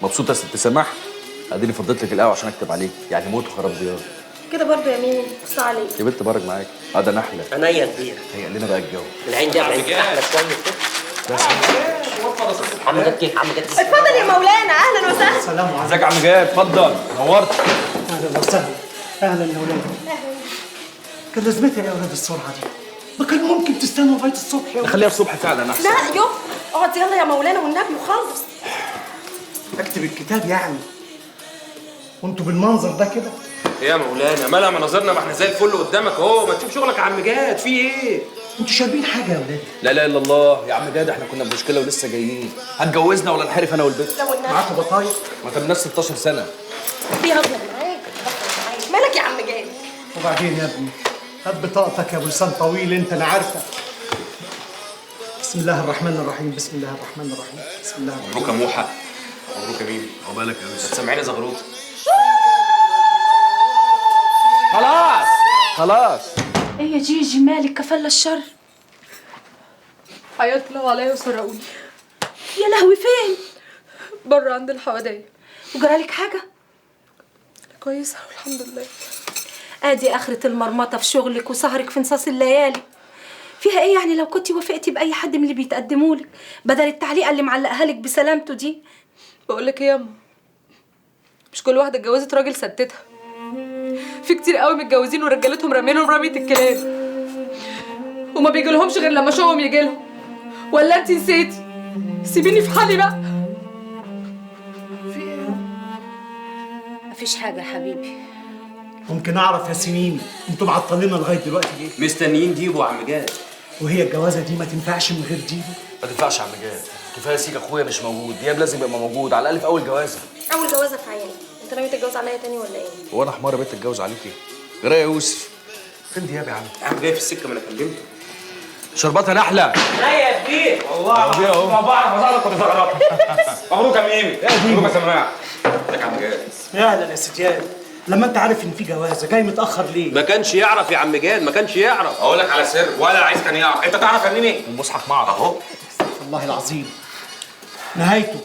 مبسوطه يا ست سماح؟ اديني فضيت لك القهوه عشان اكتب عليك، يعني موت وخراب ديار. كده برضه يا مين؟ بص عليك يا بنت بارك معاك. ده نحله. عينيا كبير. هيقل لنا بقى الجو. العين دي بعيد احلى شويه كده. عم جد كيف؟ عم جد كيف؟ اتفضل يا مولانا، اهلا وسهلا. السلام عليكم. ازيك يا عم جاد؟ اتفضل نورت. اهلا وسهلا. اهلا يا ولاد. كان لازمتها يا ولاد السرعه دي؟ ما كان ممكن تستنوا لغايه الصبح يا ولاد. نخليها الصبح فعلا احسن. لا يو اقعد يلا يا مولانا والنبي وخلص. اكتب الكتاب يعني وانتوا بالمنظر ده كده؟ ايه يا مولانا مالها مناظرنا؟ ما احنا زي الفل قدامك اهو، ما تشوف شغلك يا عم جاد. في ايه؟ انتوا شاربين حاجه يا ولاد؟ لا اله الا الله يا عم جاد، احنا كنا بمشكله ولسه جايين. هتجوزنا ولا نحرف انا والبنت؟ لو النبي معاكم بطايق؟ ما تمناش 16 سنه. في هزر معاك. مالك يا عم جاد؟ وبعدين يا ابني هات بطاقتك يا ابو لسان طويل انت، انا عارفه. بسم الله الرحمن الرحيم. بسم الله الرحمن الرحيم. بسم الله الرحمن مبروك يا موحى. مبروك يا ميمي. عقبالك يا يوسف. سامعيني زغروط. خلاص خلاص. ايه يا جيجي مالك؟ كفل الشر. هيطلعوا عليا وسرقوني. يا لهوي فين؟ بره عند الحوادية. وجرالك حاجة؟ كويسة والحمد لله. ادي اخرة المرمطة في شغلك وسهرك في نصاص الليالي. فيها ايه يعني لو كنتي وافقتي باي حد من اللي بيتقدمولك بدل التعليقة اللي معلقها لك بسلامته دي؟ بقولك ايه يا اما، مش كل واحدة اتجوزت راجل ستتها. في كتير قوي متجوزين ورجالتهم رامينهم رمية الكلاب وما بيجيلهمش غير لما شوقهم يجيلهم. ولا انتي نسيتي؟ سيبيني في حالي بقى. مفيش حاجة يا حبيبي. ممكن اعرف يا سنين انتوا معطليننا لغايه دلوقتي ليه؟ مستنيين ديبو يا عم جاد. وهي الجوازه دي ما تنفعش من غير ديبو؟ ما تنفعش يا عم جاد، كفايه سيك اخويا مش موجود، دياب لازم يبقى موجود على الاقل في اول جوازه. اول جوازه في عيالي، انت ناوي تتجوز عليا تاني ولا ايه؟ هو انا حمار يا بنت اتجوز عليكي؟ غير يا يوسف. فين دياب يا عم؟ يا عم جاي في السكه، ما انا كلمته. شرباتها نحله. لا يا كبير والله كبير اهو. مع بعض حصلك كنت زغرات. مبروك يا ميمي. مبروك يا سماح. ازيك يا عم جاد؟ يا اهلا يا سجاد. لما انت عارف ان في جوازه جاي متاخر ليه؟ ما كانش يعرف يا عم جاد، ما كانش يعرف. اقول لك على سر ولا عايز كان يعرف. انت تعرف يا ميمي؟ المصحف معك اهو. والله العظيم نهايته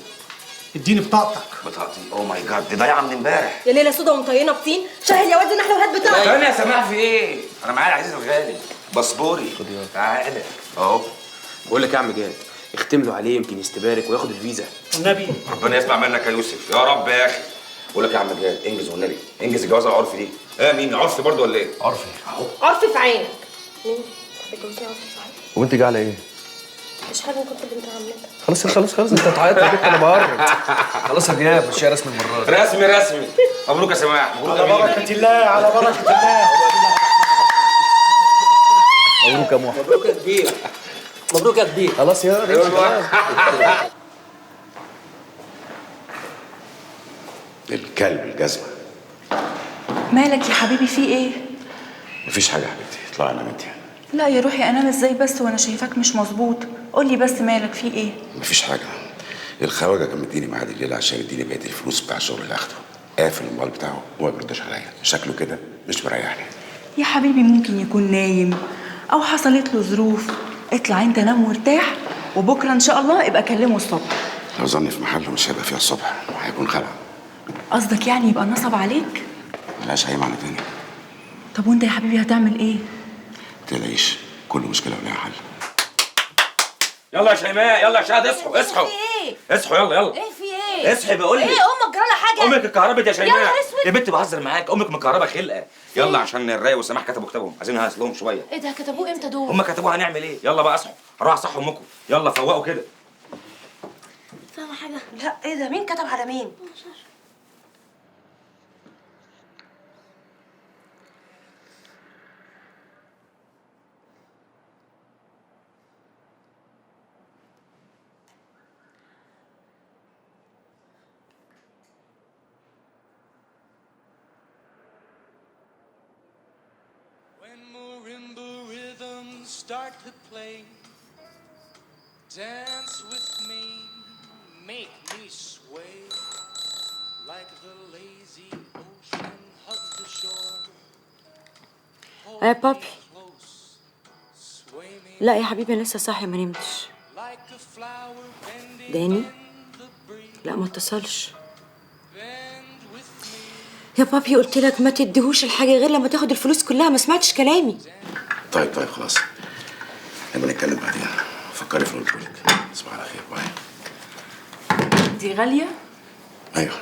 اديني بطاقتك. بطاقتي؟ اوه ماي جاد، دي ضايعه من امبارح. يا ليله سودا ومطينه بطين، شاهد يا واد نحله وهات بتاعك. ثانية يا سماح، في ايه؟ انا معايا العزيز الغالي باسبوري. تعالى اهو. بقول لك يا عم جاد، اختم له عليه يمكن يستبارك وياخد الفيزا. والنبي ربنا يسمع منك يا يوسف يا رب يا اخي. بقول لك يا عم جاد انجز والنبي، انجز الجواز العرفي دي. ايه مين عرفي برضه ولا ايه؟ عرفي. اهو. عرفي في عينك. مين؟ هتتجوزي عرفي صحيح؟ وانت جايه على ايه؟ مش حاجه، كنت بنت عمتك. خلاص انت هتعيط يا بنت، انا بهرج. خلاص يا دياب مش هي رسمي المره دي. رسمي. مبروك يا سماح، مبروك يا على ميمي. بركه الله، على بركه الله. مبروك يا موحى. مبروك يا كبير. مبروك يا كبير. خلاص يا ريت. الكلب الجزمه. مالك يا حبيبي في ايه؟ مفيش حاجه يا حبيبتي، اطلعي نام انت. لا يا روحي انام ازاي بس وانا شايفاك مش مظبوط. قولي بس مالك في ايه؟ مفيش حاجه. الخواجه كان مديني ميعاد الليله عشان يديني بقيه الفلوس بتاع الشغل اللي اخده. قافل الموبايل بتاعه وما بيردش عليا، شكله كده مش مريحني. يا حبيبي ممكن يكون نايم او حصلت له ظروف. اطلع انت نام وارتاح وبكره ان شاء الله ابقى كلمه الصبح. لو ظني في محله مش هيبقى فيها الصبح، هيكون خلع. قصدك يعني يبقى نصب عليك؟ ملهاش اي معنى تاني. طب وانت يا حبيبي هتعمل ايه؟ متقلقيش، كل مشكله ولها حل. يلا يا شيماء، يلا يا شهد، اصحوا اصحوا. ايه؟ اصحوا يلا. ايه في ايه؟ اصحي بقول لك. ايه امك جرالها حاجه؟ امك اتكهربت يا شيماء. يا نهار اسود. يا بنت بهزر معاك، امك مكهربه خلقه. يلا عشان الراي والسماح كتبوا كتابهم، عايزين نهزلهم شويه. ايه ده؟ كتبوه امتى دول؟ هم كتبوها، هنعمل ايه؟ يلا بقى اصحوا، هروح اصحوا امكم. يلا فوقوا كده. فاهمه حاجه؟ لا ايه ده؟ مين كتب على مين؟ When marimba rhythms start to play, dance with me, make me sway, like the lazy ocean hugs the shore. يا بابي Close, sway me لا يا حبيبي انا لسه صاحيه ما نمتش. like a flower bending داني in the breeze. لا ما اتصلش. يا بابي قلت لك ما تديهوش الحاجه غير لما تاخد الفلوس كلها، ما سمعتش كلامي. طيب خلاص، نبقى نتكلم بعدين. فكري في اللي قلت لك. تصبح على خير. باي. دي غاليه؟ ايوه،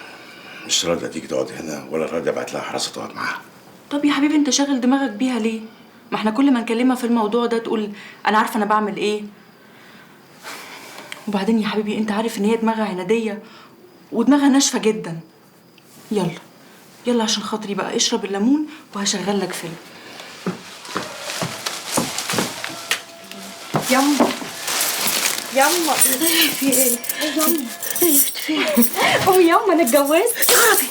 مش راضيه تيجي تقعد هنا ولا راضيه ابعت لها حراسه تقعد معاها. طب يا حبيبي انت شاغل دماغك بيها ليه؟ ما احنا كل ما نكلمها في الموضوع ده تقول انا عارفه انا بعمل ايه. وبعدين يا حبيبي انت عارف ان هي دماغها عناديه ودماغها ناشفه جدا. يلا عشان خاطري بقى اشرب الليمون وهشغل لك فيلم. يما في ايه؟ يما في ايه؟ قومي ياما انا اتجوزت. يا خرابي،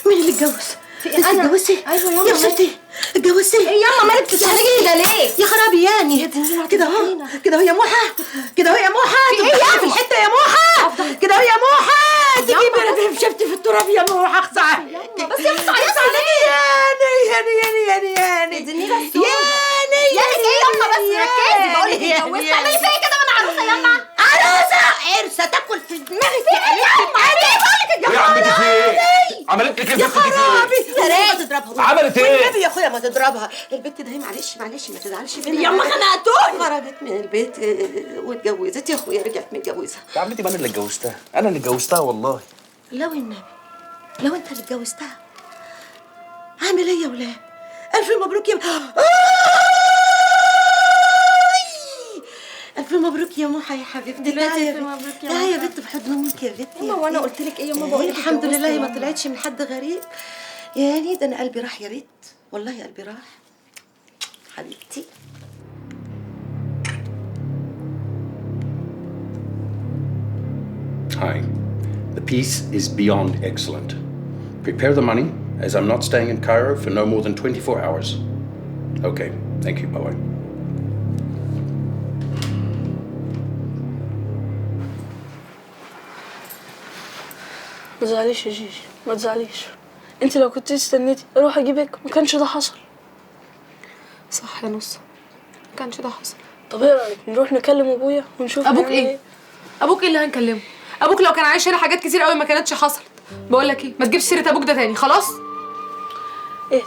مين اللي اتجوز؟ في ايه؟ انا اتجوزتي؟ ايوه ياما. يا ستي اتجوزتي؟ ايه ياما مالك بتتحرجي كده ليه؟ يا خرابي يعني كده اهو، كده اهو يا موحه، كده اهو يا موحه. في ايه ياما؟ في الحته يا موحه، كده اهو يا موحه. تجيبي شفتي في التراب يا موحه. اخصى بس يا بتعيطي عليا. ياني اديني بس يا ايه ياما؟ بس ركزي بقول لك اتجوزت. تعملي فيا كده وانا عروسه ياما؟ عروسه عرسه تاكل في دماغي في ايه ياما؟ ايه يا عمتي في ايه؟ عملت لك ايه يا البت دي في ايه؟ خرابي ما تضربها. عملت ايه؟ والنبي يا اخويا ما تضربها. البت ده معلش ما تزعلش مني. ياما خنقتوني. خرجت من البيت واتجوزت يا اخويا، رجعت متجوزه. يا عمتي ما انا اللي اتجوزتها، انا اللي اتجوزتها والله. لو النبي لو انت اللي اتجوزتها عامل ايه يا ولاد؟ الف مبروك يا الف مبروك يا موحه يا حبيبتي. دلوقتي الف مبروك يا لا يا بنت بحضن امك يا بنتي. ياما وانا قلت لك ايه ياما؟ بقول لك الحمد لله ما طلعتش من حد غريب. يعني ده انا قلبي راح يا بنت، والله قلبي راح حبيبتي. Hi. The piece is beyond excellent. Prepare the money, as I'm not staying in Cairo for no more than 24 hours. Okay, thank you. Bye-bye. ما تزعليش يا جيجي، ما تزعليش. انت لو كنت استنيتي اروح اجيبك ما كانش ده حصل. صح يا نص، ما كانش ده حصل. طب ايه رايك نروح نكلم ابويا ونشوف ابوك هيعمل ايه؟ ابوك ايه اللي هنكلمه؟ ابوك لو كان عايش هنا حاجات كتير قوي ما كانتش حصلت. بقول لك ايه، ما تجيبش سيره ابوك ده تاني خلاص. اهدي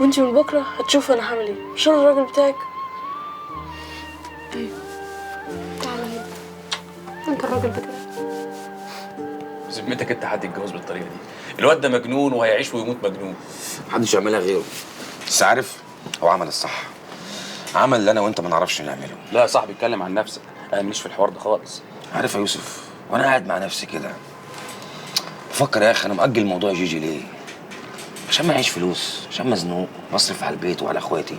وانت من بكره هتشوف انا هعمل ايه. مش انا الراجل بتاعك؟ ايوه تعالى هنا، انت الراجل بتاعك. بذمتك انت حد يتجوز بالطريقه دي؟ الواد ده مجنون وهيعيش ويموت مجنون. محدش يعملها غيره. بس عارف، هو عمل الصح، عمل اللي انا وانت ما نعرفش نعمله. لا يا صاحبي اتكلم عن نفسك، انا ماليش في الحوار ده خالص. عارف يا يوسف، وانا قاعد مع نفسي كده بفكر يا اخي، انا مأجل موضوع جيجي ليه؟ عشان ما اعيش فلوس، عشان مزنوق بصرف على البيت وعلى اخواتي،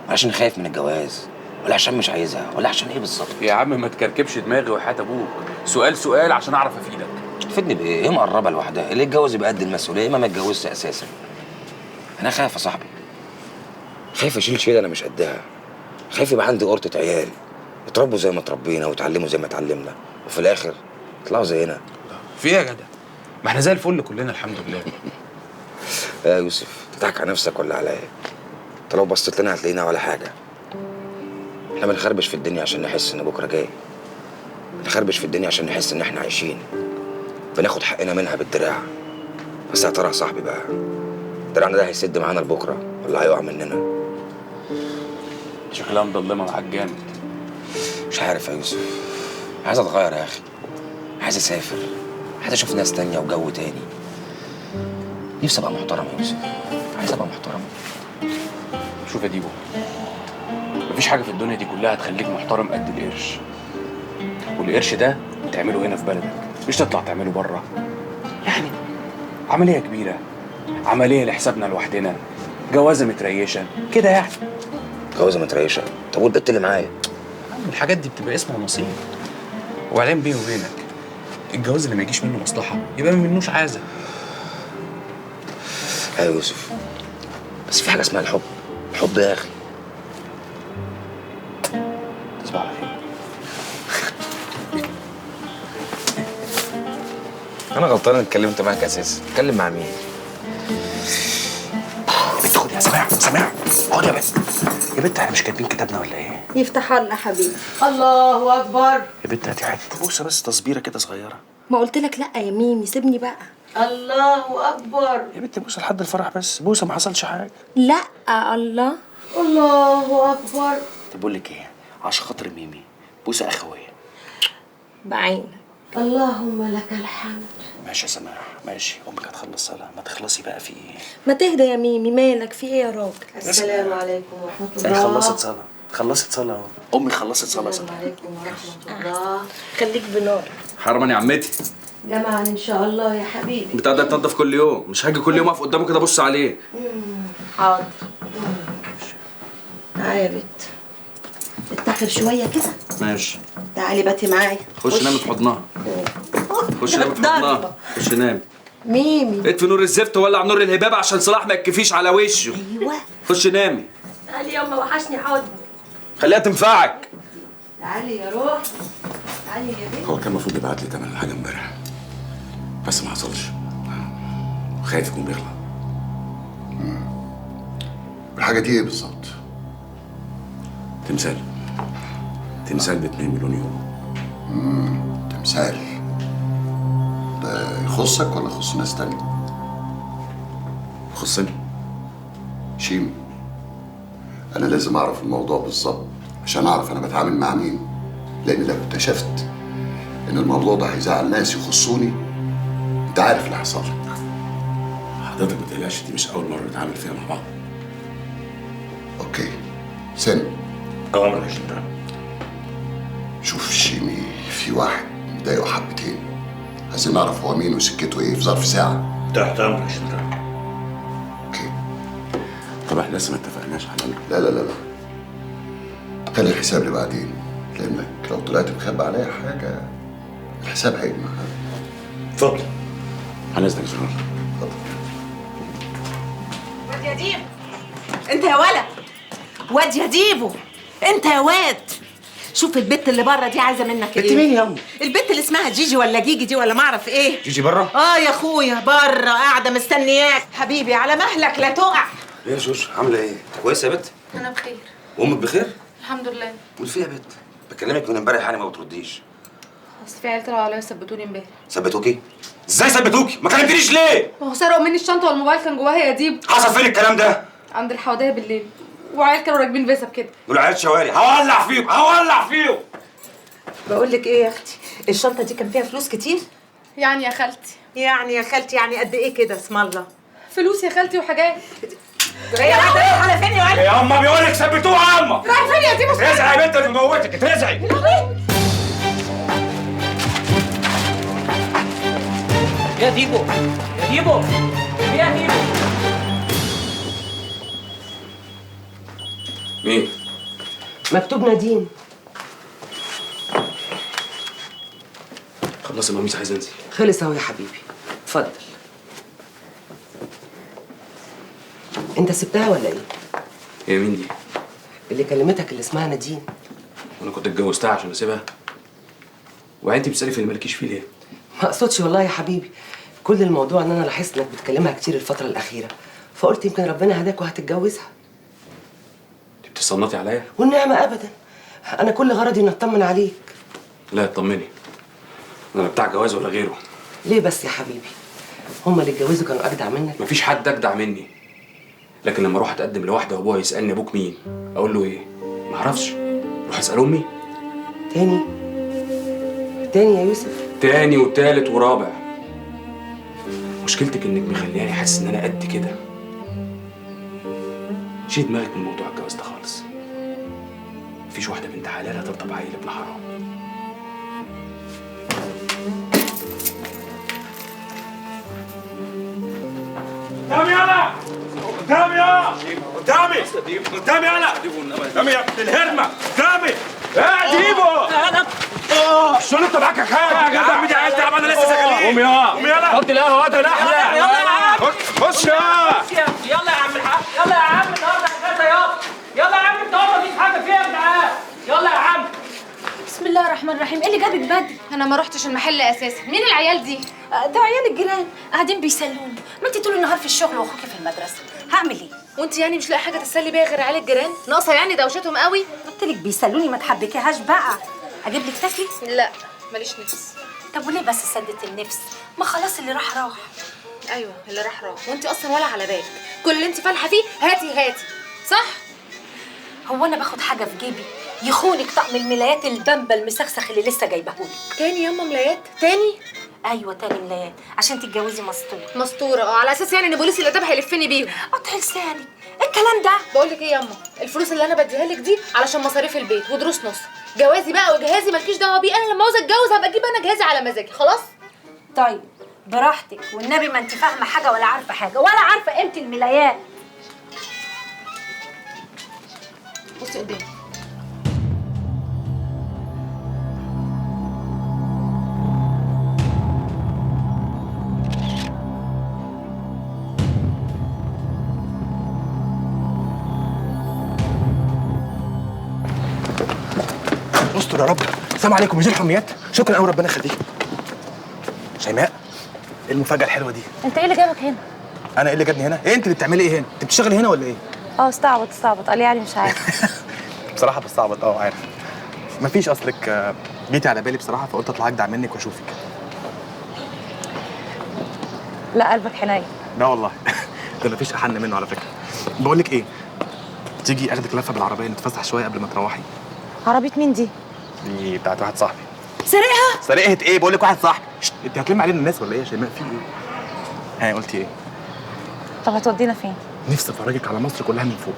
وعشان خايف من الجواز، ولا عشان مش عايزها، ولا عشان ايه بالظبط؟ يا عم ما تكركبش دماغي وحياة ابوك، سؤال عشان اعرف افيدك. تفيدني بايه؟ هي مقربه لوحدها، اللي يتجوز يبقى قد المسؤوليه، ما اتجوزش اساسا. انا خايف يا صاحبي، خايف اشيل شيله انا مش قدها، خايف يبقى عندي قرطه عيال يتربوا زي ما اتربينا ويتعلموا زي ما اتعلمنا، وفي الاخر يطلعوا زينا. في ايه يا جدع؟ ما احنا زي الفل كلنا الحمد لله. يا يوسف تضحك على نفسك ولا عليا؟ انت لو بصيت لنا هتلاقينا ولا حاجه. احنا بنخربش في الدنيا عشان نحس ان بكره جاي، بنخربش في الدنيا عشان نحس ان احنا عايشين، بناخد حقنا منها بالدراع. بس يا ترى يا صاحبي بقى، دراعنا ده هيسد معانا لبكره ولا هيقع مننا؟ شكلها مضلمه معاك جامد. مش عارف يا يوسف، عايز اتغير يا اخي، عايز اسافر، عايز اشوف ناس تانية وجو تاني. نفسي ابقى محترم يا يوسف، عايز ابقى محترم. شوف يا ديبو، مفيش حاجه في الدنيا دي كلها هتخليك محترم قد القرش، والقرش ده تعمله هنا في بلدك، مش تطلع تعمله بره. يعني عمليه كبيره، عمليه لحسابنا لوحدنا، جوازه متريشه كده يعني. جوازه متريشه؟ طب والبت اللي معايا؟ الحاجات دي بتبقى اسمها نصيب. وبعدين بيني وبينك، الجواز اللي ما يجيش منه مصلحه يبقى ما منوش عازه. ايوه يوسف، بس في حاجه اسمها الحب. الحب يا اخي. تصبح على خير. انا غلطان اني اتكلمت معاك اساسا. اتكلم مع مين؟ يا بنت خد يا سماع، خد يا بنت. يا بنت احنا مش كاتبين كتابنا ولا ايه؟ يفتح لنا حبيبي. الله اكبر. يا بنت هاتي حته بص بس تصبيره كده صغيره. ما قلت لك لا يا ميمي، سيبني بقى. الله اكبر. يا بنت بوسه لحد الفرح بس، بوسه ما حصلش حاجه. لا الله. الله اكبر. طب بقول لك ايه، عشان خاطر ميمي بوسه اخويه. بعينك. اللهم لك الحمد. ماشي يا سماح ماشي، امك هتخلص صلاه، ما تخلصي بقى في ايه؟ ما تهدى يا ميمي، مالك في ايه يا راجل؟ السلام عليكم ورحمه الله. هي خلصت صلاه، خلصت صلاه اهو، امي خلصت صلاه. السلام عليكم ورحمه الله. خليك بنار. حرما يا عمتي. جمعا ان شاء الله يا حبيبي. بتاع ده تنضف كل يوم، مش هاجي كل يوم اقف قدامه كده ابص عليه. حاضر. تعالي يا بت، اتخر شويه كده. ماشي. تعالي باتي معايا. خش نامي في حضنها. خش نامي في حضنها. خش نامي. ميمي. اطفي نور الزفت وولع نور الهباب عشان صلاح ما يتكفيش على وشه. ايوه. خش نامي. تعالي ياما، وحشني حضن. خليها تنفعك. تعالي يا روح. تعالي يا بنت. هو كان المفروض يبعت لي تمن الحاجه امبارح، بس ما حصلش. خايف يكون بيغلط. الحاجه دي ايه بالظبط؟ تمثال. تمثال ب 2 مليون يورو. تمثال ده يخصك ولا يخص ناس تانية؟ يخصني. شيمي، انا لازم اعرف الموضوع بالظبط عشان اعرف انا بتعامل مع مين، لان لو اكتشفت ان الموضوع ده هيزعل ناس يخصوني انت عارف اللي هيحصل لك. حضرتك ما تقلقش، دي مش اول مره نتعامل فيها مع بعض. اوكي سن. اوامر يا جنرال. شوف شيمي، في واحد مضايقه حبتين، عايزين نعرف هو مين وسكته ايه في ظرف ساعه. تحت امرك يا جنرال. اوكي. طب احنا لسه ما اتفقناش على لا لا لا لا، خلي الحساب لبعدين، لانك لو طلعت مخبي عليا حاجه الحساب هيجمع. اتفضل. هنزلك يا جنرال. واد يا ديب، انت يا ولد. واد يا ديبو، انت يا واد. شوف البت اللي بره دي عايزه منك ايه؟ بنت مين يا امي؟ البت اللي اسمها جيجي ولا جيجي دي ولا ما اعرف ايه. جيجي بره؟ يا اخويا بره قاعده مستنياك. حبيبي على مهلك لا تقع. ايه يا شوش، عامله ايه؟ كويسه يا بت؟ انا بخير وامك بخير؟ الحمد لله. قول فيها يا بت، بكلمك من امبارح يعني ما بترديش. بس في عيال طلعوا عليا ثبتوني امبارح. ثبتوكي؟ ازاي ثبتوكي؟ ما كلمتنيش ليه؟ ما هو سرقوا مني الشنطه والموبايل كان جواها يا ديب. حصل فين الكلام ده؟ عند الحواديه بالليل، وعيال كانوا راكبين فيسب كده. دول عيال شوارع، هولع فيهم هولع فيهم. بقول لك ايه يا اختي، الشنطه دي كان فيها فلوس كتير؟ يعني يا خالتي. يعني يا خالتي يعني قد ايه كده اسم الله؟ فلوس يا خالتي وحاجات. يا ولد على فين يا ولد؟ يا اما بيقول لك ثبتوها يا اما. رايح فين يا ديبو؟ اترزعي يا بنت اللي بموتك، اترزعي. يا ديبو يا ديبو يا ديبو. مين؟ مكتوب نادين. خلص يا ماميس، عايز انزل. خلص اهو يا حبيبي، اتفضل. انت سبتها ولا ايه؟ هي مين دي؟ اللي كلمتك اللي اسمها نادين. وانا كنت اتجوزتها عشان اسيبها؟ وانت بتسالي في اللي مالكيش فيه ليه؟ ما اقصدش والله يا حبيبي، كل الموضوع ان انا لاحظت انك بتكلمها كتير الفتره الاخيره، فقلت يمكن ربنا هداك وهتتجوزها. انت بتصنطي عليا؟ والنعمه ابدا، انا كل غرضي ان اطمن عليك. لا اطمني، انا بتاع جواز ولا غيره. ليه بس يا حبيبي؟ هما اللي اتجوزوا كانوا اجدع منك؟ مفيش حد اجدع مني، لكن لما اروح اتقدم لواحده وابوها يسالني ابوك مين، اقول له ايه؟ ما اعرفش. اروح اسال امي؟ تاني يا يوسف؟ تاني وتالت ورابع. مشكلتك انك مخلياني حاسس ان انا قد كده. شيل دماغك من موضوع الجواز ده خالص. مفيش واحده بنت حلال هترضى بعيل ابن حرام. قدامي انا، قدامي يا قدامي قدامي انا، قدامي يا ابن الهرمه، قدامي يا ديبو. شو انت معاك حاجه يا جدع؟ بدي عايز تلعب، انا لسه شغالين. قوم قوم يلا، حط القهوه هات الاحلى. يلا يا عم خش يا يلا يا عم الحاج، يلا يا عم النهارده كذا. يلا يا عم النهارده مفيش حاجه فيها يا جدعان. يلا يا عم. بسم الله الرحمن الرحيم. ايه اللي جابك بدري؟ انا ما رحتش المحل اساسا. مين العيال دي؟ ده عيال الجيران قاعدين بيسلوني. ما انت طول النهار في الشغل واخوكي في المدرسه، هعمل ايه؟ وانت يعني مش لاقي حاجه تسلي بيها غير عيال الجيران؟ ناقصه يعني دوشتهم قوي؟ قلت لك بيسلوني، ما تحبكيهاش بقى. اجيب لك تاكلي؟ لا ماليش نفس. طب وليه بس سدت النفس؟ ما خلاص اللي راح راح. ايوه اللي راح راح، وانت اصلا ولا على بالك، كل اللي انت فالحه فيه هاتي هاتي، صح؟ هو انا باخد حاجه في جيبي يخونك طقم الملايات البامبا المسخسخ اللي لسه جايبهولك. تاني ياما ملايات؟ تاني؟ ايوه تاني ملايات عشان تتجوزي مستوره. مستوره؟ على اساس يعني ان بوليس الاداب هيلفني بيهم. قطع لساني الكلام ده. بقول لك ايه ياما، الفلوس اللي انا بديها لك دي علشان مصاريف البيت ودروس نص، جوازي بقى وجهازي مالكيش دعوه بيه، انا لما عاوز اتجوز هبقى اجيب انا جهازي على مزاجي، خلاص؟ طيب براحتك، والنبي ما انت فاهمه حاجه ولا عارفه حاجه ولا عارفه قيمه الملايات. بصي قدامي. استر يا رب. السلام عليكم. مدير حميات، شكرا قوي ربنا يخليك. شيماء، ايه المفاجأة الحلوة دي؟ انت ايه اللي جابك هنا؟ أنا ايه اللي جابني هنا؟ ايه انت اللي بتعملي ايه هنا؟ انت بتشتغلي هنا ولا ايه؟ استعبط قال يعني مش عارف. بصراحة بستعبط، عارف. مفيش، اصلك جيتي على بالي بصراحة، فقلت اطلع اجدع منك واشوفك. لا قلبك حنين. لا والله. ده مفيش احن منه على فكرة. بقول لك ايه؟ تيجي اخدك لفة بالعربية نتفسح شوية قبل ما تروحي؟ عربية مين دي؟ دي بتاعت واحد صاحبي. سرقها؟ سرقت ايه؟ بقول لك واحد صاحبي. انت هتلمي علينا الناس ولا ايه يا شيماء؟ في ايه؟ قلتي ايه؟ طب هتودينا فين؟ نفسي افرجك على مصر كلها من فوق.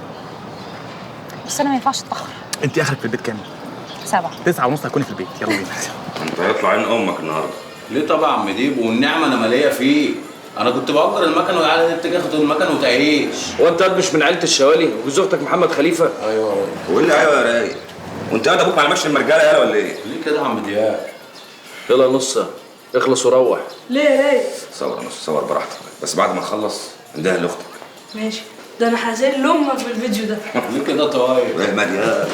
بس انا ما ينفعش اتاخر. انت اخرك في البيت كام؟ 7. 9:30 هتكوني في البيت. يلا بينا. انت هيطلع عين امك النهارده. ليه طبعا عم ديب، والنعمه انا ماليه فيه. انا كنت باجر المكن وقاعد انت تاخد المكن وتعيش. هو انت مش من عيله الشوالي وجوز اختك محمد خليفه؟ ايوه. هو اللي ايوه يا رايق؟ وانت قاعد ابوك على مشي المرجاله يالا ولا ايه؟ ليه كده يا عم دياب؟ يلا نص اخلص وروح. ليه يا رايق؟ صور نص صور براحتك، بس بعد ما تخلص اندهى لاختك. ماشي، ده انا هزل لامك في الفيديو ده. ليه كده طيب؟ ايه مالي يا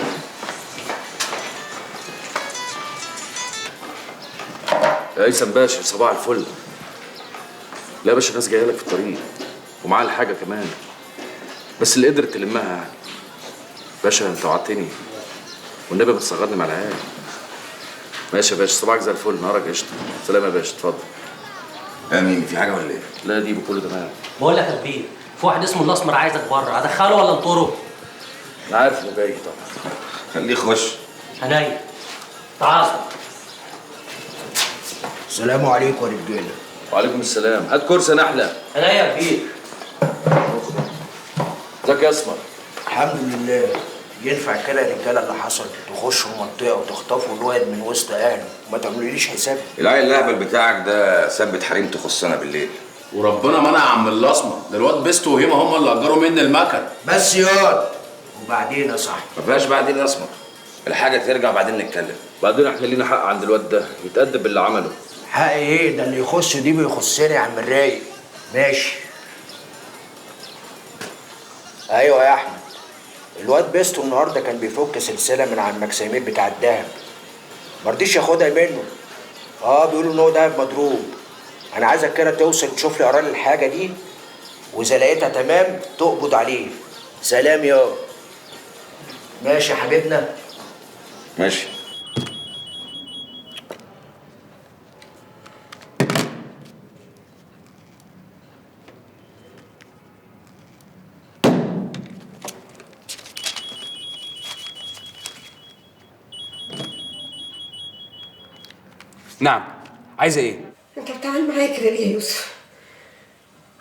هيثم باشا، صباح الفل. لا يا باشا، الناس جايه لك في الطريق ومعاها الحاجه كمان، بس اللي قدرت تلمها يعني. باشا انت وعدتني والنبي بتصغرني مع العيال. ماشي يا باشا، صباحك زي الفل، نهارك قشطه. سلام يا باشا، اتفضل. يا مين، في حاجه ولا ايه؟ لا دي بكله تمام. بقول لك يا كبير، في واحد اسمه الاسمر عايزك بره، ادخله ولا انطره؟ انا عارف انه جاي طبعا. خليه يخش. عينيا. تعال. السلام عليكم يا رجاله. وعليكم السلام. هات كرسي نحله. عينيا يا كبير. ازيك يا اسمر؟ الحمد لله. ينفع كده يا رجاله اللي حصل؟ تخشوا المنطقه وتخطفوا الواد من وسط اهله وما تعملوليش حساب؟ العيل الاهبل بتاعك ده ثبت حريم تخصنا بالليل. وربنا منع عم الاسمر، ده الواد بيستو وهيما هم اللي اجروا مني المكن. بس ياض، وبعدين يا صاحبي؟ ما فيهاش بعدين يا اسمر. الحاجه ترجع بعدين نتكلم. بعدين احنا لينا حق عند الواد ده، يتأدب باللي عمله. حق ايه؟ ده اللي يخص دي بيخصني يا عم الرايق. ماشي. ايوه يا احمد، الواد بيستو النهارده كان بيفك سلسله من على المكسيمين بتاع الدهب، مرضيش ياخدها منه. بيقولوا ان هو دهب مضروب. انا عايزك كده توصل تشوف لي قرار الحاجه دي، واذا لقيتها تمام تقبض عليه. سلام يا. ماشي يا حبيبنا. ماشي. نعم، عايزه ايه؟ انت بتعمل معايا كده ليه يا يوسف؟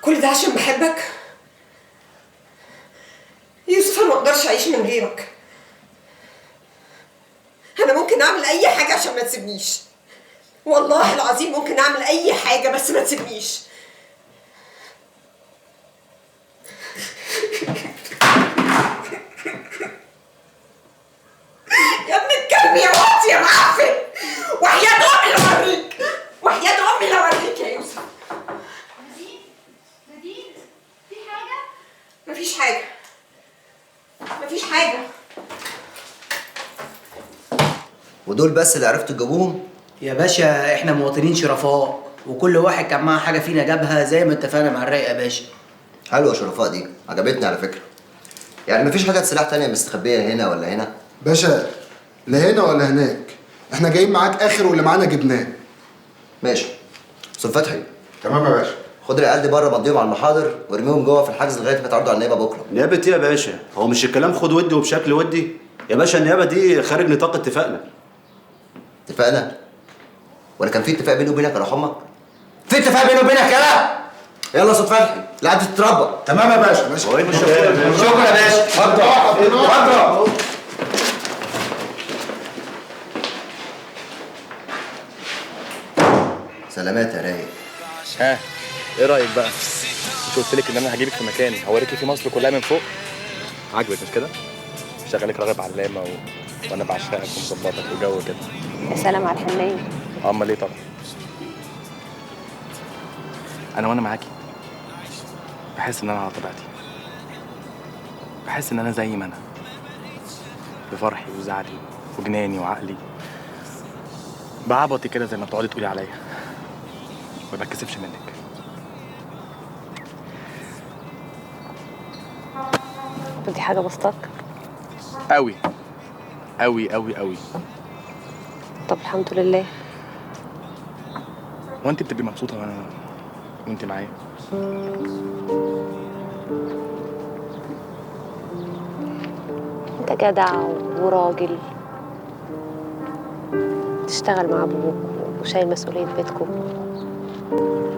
كل ده عشان بحبك؟ يوسف انا ما اقدرش اعيش من غيرك. انا ممكن اعمل اي حاجه عشان ما تسيبنيش، والله العظيم ممكن اعمل اي حاجه بس ما تسيبنيش. يا ابن الكلب يا واطي يا معفن، وحياة امي لوريك، وحياة امي لوريك يا يوسف. نادين، في حاجه؟ مفيش حاجه، مفيش حاجه. ودول بس اللي عرفتوا تجيبوهم؟ يا باشا احنا مواطنين شرفاء، وكل واحد كان معاه حاجه فينا جابها زي ما اتفقنا مع الرايق يا باشا. حلوه شرفاء دي، عجبتني على فكره. يعني مفيش حاجه سلاح تانية مستخبيه هنا ولا هنا؟ باشا لا هنا ولا هناك، احنا جايين معاك اخر واللي معانا جبناه. ماشي. استاذ فتحي. تمام يا باشا. خد العيال دي بره مضيهم على المحاضر وارميهم جوه في الحجز لغايه ما تعرضوا على النيابه بكره. نيابه ايه يا باشا؟ هو مش الكلام خد ودي وبشكل ودي؟ يا باشا النيابه دي خارج نطاق اتفاقنا. اتفقنا؟ ولا كان في اتفاق بيني وبينك يا روح امك؟ في اتفاق بيني وبينك يلا؟ يلا يا استاذ فتحي، العيال دي تتربى. تمام يا باشا. ماشي. شكرا يا باشا. اتفضل اتفضل. سلامات يا رايق. ها ايه رايك بقى؟ مش قلت لك ان انا هجيبك في مكان هوريكي في مصر كلها من فوق؟ عاجبك مش كده؟ شغالك راغب علامه وانا بعشقك ومظبطك وجو كده. يا سلام على الحنيه. امال ايه طبعا. انا وانا معاكي بحس ان انا على طبيعتي، بحس ان انا زي ما انا، بفرحي وزعلي وجناني وعقلي، بعبطي كده زي ما بتقعدي تقولي عليا، ما بتكسفش منك. دي حاجه بسطك قوي قوي قوي قوي. طب الحمد لله. وانت بتبقي مبسوطه وانت معايا؟ انت جدع وراجل، تشتغل مع ابوك وشايل مسؤوليه بيتكم،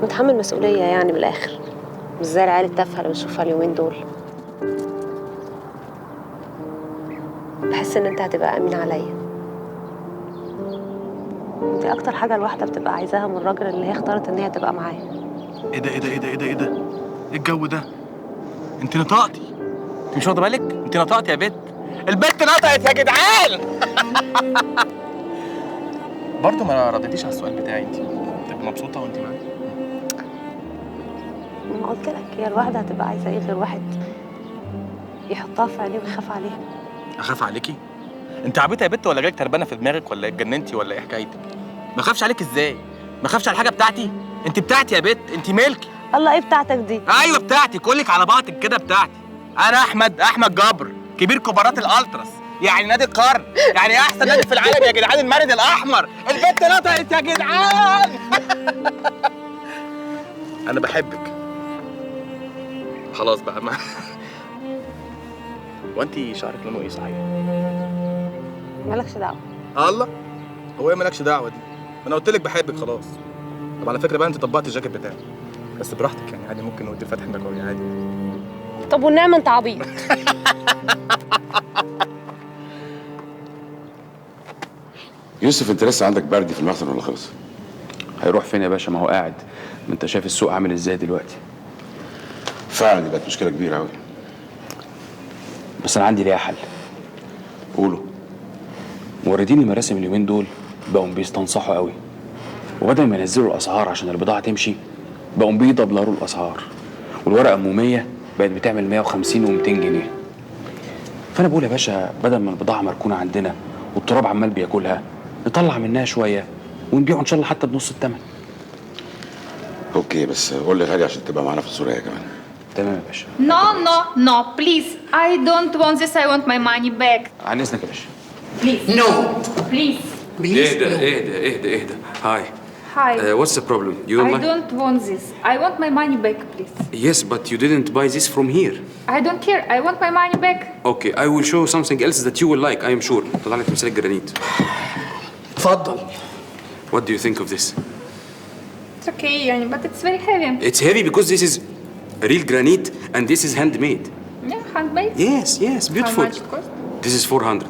متحمل مسؤوليه يعني من الاخر، مش زي العيال التافهه اللي بنشوفها اليومين دول. بحس ان انت هتبقى امين عليا. دي اكتر حاجه الواحده بتبقى عايزاها من الراجل اللي هي اختارت ان هي تبقى معايا. ايه ده ايه ده ايه ده ايه ده ايه ده؟ ايه الجو ده؟ انت نطقتي. انت مش واخده بالك؟ انت نطقتي يا بت. البت نطقت يا جدعان. برضه ما رديتيش على السؤال بتاعي. انت بتبقي مبسوطه وانت معايا؟ ما قلت لك هي الواحده هتبقى عايزه ايه غير واحد يحطها في عينيه ويخاف عليها. اخاف عليكي؟ انت عبيطه يا بت ولا جالك تربانه في دماغك ولا اتجننتي ولا ايه حكايتك؟ ما اخافش عليك ازاي؟ ما اخافش على حاجه بتاعتي؟ انت بتاعتي يا بت، انت ملكي. الله ايه بتاعتك دي؟ ايوه بتاعتي، كلك على بعضك كده بتاعتي. انا احمد جبر، كبير كبارات الالتراس، يعني نادي القرن، يعني احسن نادي في العالم يا جدعان، المارد الاحمر. البت نطقت يا جدعان. انا بحبك. خلاص بقى ما وانت شعرك لونه ايه صحيح؟ مالكش دعوه. الله، هو ايه مالكش دعوه دي؟ انا قلت لك بحبك خلاص. طب على فكره بقى انت طبقت الجاكيت بتاعي، بس براحتك يعني، عادي ممكن نودي فتح مكوي عادي. طب والنعمه انت عبيط. يوسف انت لسه عندك برد في المخزن ولا خلص؟ هيروح فين يا باشا؟ ما هو قاعد. ما انت شايف السوق عامل ازاي دلوقتي. فعلا دي بقت مشكله كبيره قوي. بس انا عندي ليها حل. قوله. موردين المراسم اليومين دول بقوا بيستنصحوا قوي، وبدل ما ينزلوا الاسعار عشان البضاعه تمشي بقوا بيدبلروا الاسعار، والورقه ام 100 بقت بتعمل 150 و200 جنيه. فانا بقول يا باشا بدل ما البضاعه مركونه عندنا والتراب عمال بياكلها، نطلع منها شويه ونبيعه ان شاء الله حتى بنص الثمن. اوكي بس قول لي غالي عشان تبقى معانا في الصوره كمان. تمام يا باشا. No, please. I don't want this. I want my money back. عن اذنك يا باشا. Please. No. Please. اهدى. هاي. Hi. What's the problem? You I don't want this. I want my money back, please. Yes, but you didn't buy this from here. I don't care. I want my money back. Okay, I will show something else that you will like. I am sure. طلع لك تمثال الجرانيت. اتفضل. What do you think of this? It's okay, يعني, but it's very heavy. It's heavy because this is real granite and this is handmade. Yeah, handmade. Yes, beautiful. How much it cost? This is 400.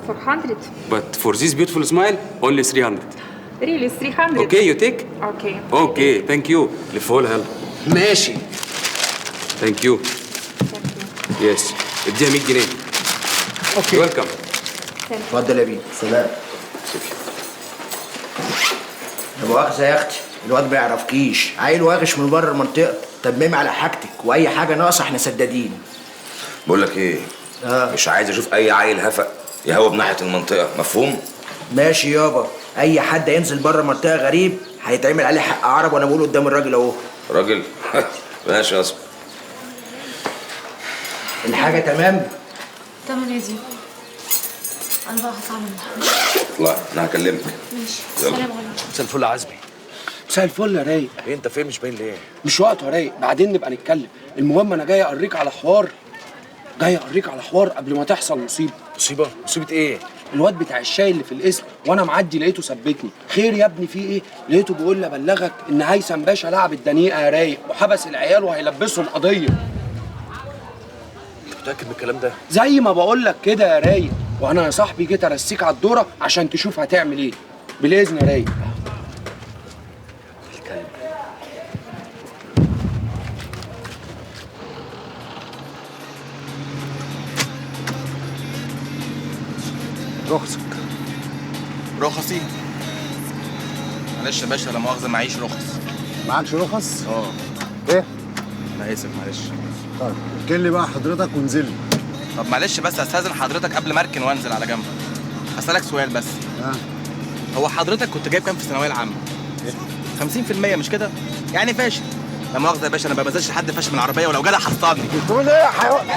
400. But for this beautiful smile, only 300. Really, 300. Okay, you take? Okay. Okay, thank you. لفوا لها يلا. ماشي. Thank you. Yes. اديها 100 جنيه. اوكي. ويلكم. اتفضل يا بيه. سلام. يا مؤاخذة يا اختي، الواد ما يعرفكيش، عيل واغش من بره المنطقة، تممي على حاجتك واي حاجة ناقصة احنا سدادين. بقول لك ايه؟ مش عايز اشوف اي عيل هفق يهوى بناحية المنطقة، مفهوم؟ ماشي يابا، اي حد ينزل بره منطقة غريب هيتعمل عليه حق عرب، وانا بقول قدام الراجل اهو. راجل؟ ماشي يا اسطى. الحاجة تمام؟ تمام يا زينب. انا بقى هطلع من لا انا هكلمك. ماشي. يلا. سلام عليكم. مساء الفل يا عزمي. مساء الفل يا رايق. ايه انت فين؟ مش باين ليه؟ مش وقته يا رايق، بعدين نبقى نتكلم. المهم انا جاي اوريك على حوار، قبل ما تحصل مصيبه. مصيبه ايه؟ الواد بتاع الشاي اللي في القسم وانا معدي لقيته ثبتني. خير يا ابني في ايه؟ لقيته بيقول لي ابلغك ان هيثم باشا لعب الدنيئه يا رايق وحبس العيال وهيلبسهم قضيه. انت متاكد من الكلام ده؟ زي ما بقول لك كده يا رايق، وانا يا صاحبي جيت ارسيك على الدوره عشان تشوف هتعمل ايه. بالاذن يا رايق. رخصك. رخصي؟ معلش يا باشا لا مؤاخذة معيش رخص. معكش رخص؟ اه. ايه؟ أنا آسف معلش. طيب اركن لي بقى حضرتك وانزل لي. طب معلش بس أستأذن حضرتك قبل ما أركن وأنزل على جنب. أسألك سؤال بس. هو حضرتك كنت جايب كام في الثانوية العامة؟ 50% مش كده؟ يعني فاشل. لا مؤاخذة يا باشا أنا ما بنزلش حد فاشل من العربية ولو جدع حصلني. بتقول إيه يا حيوان؟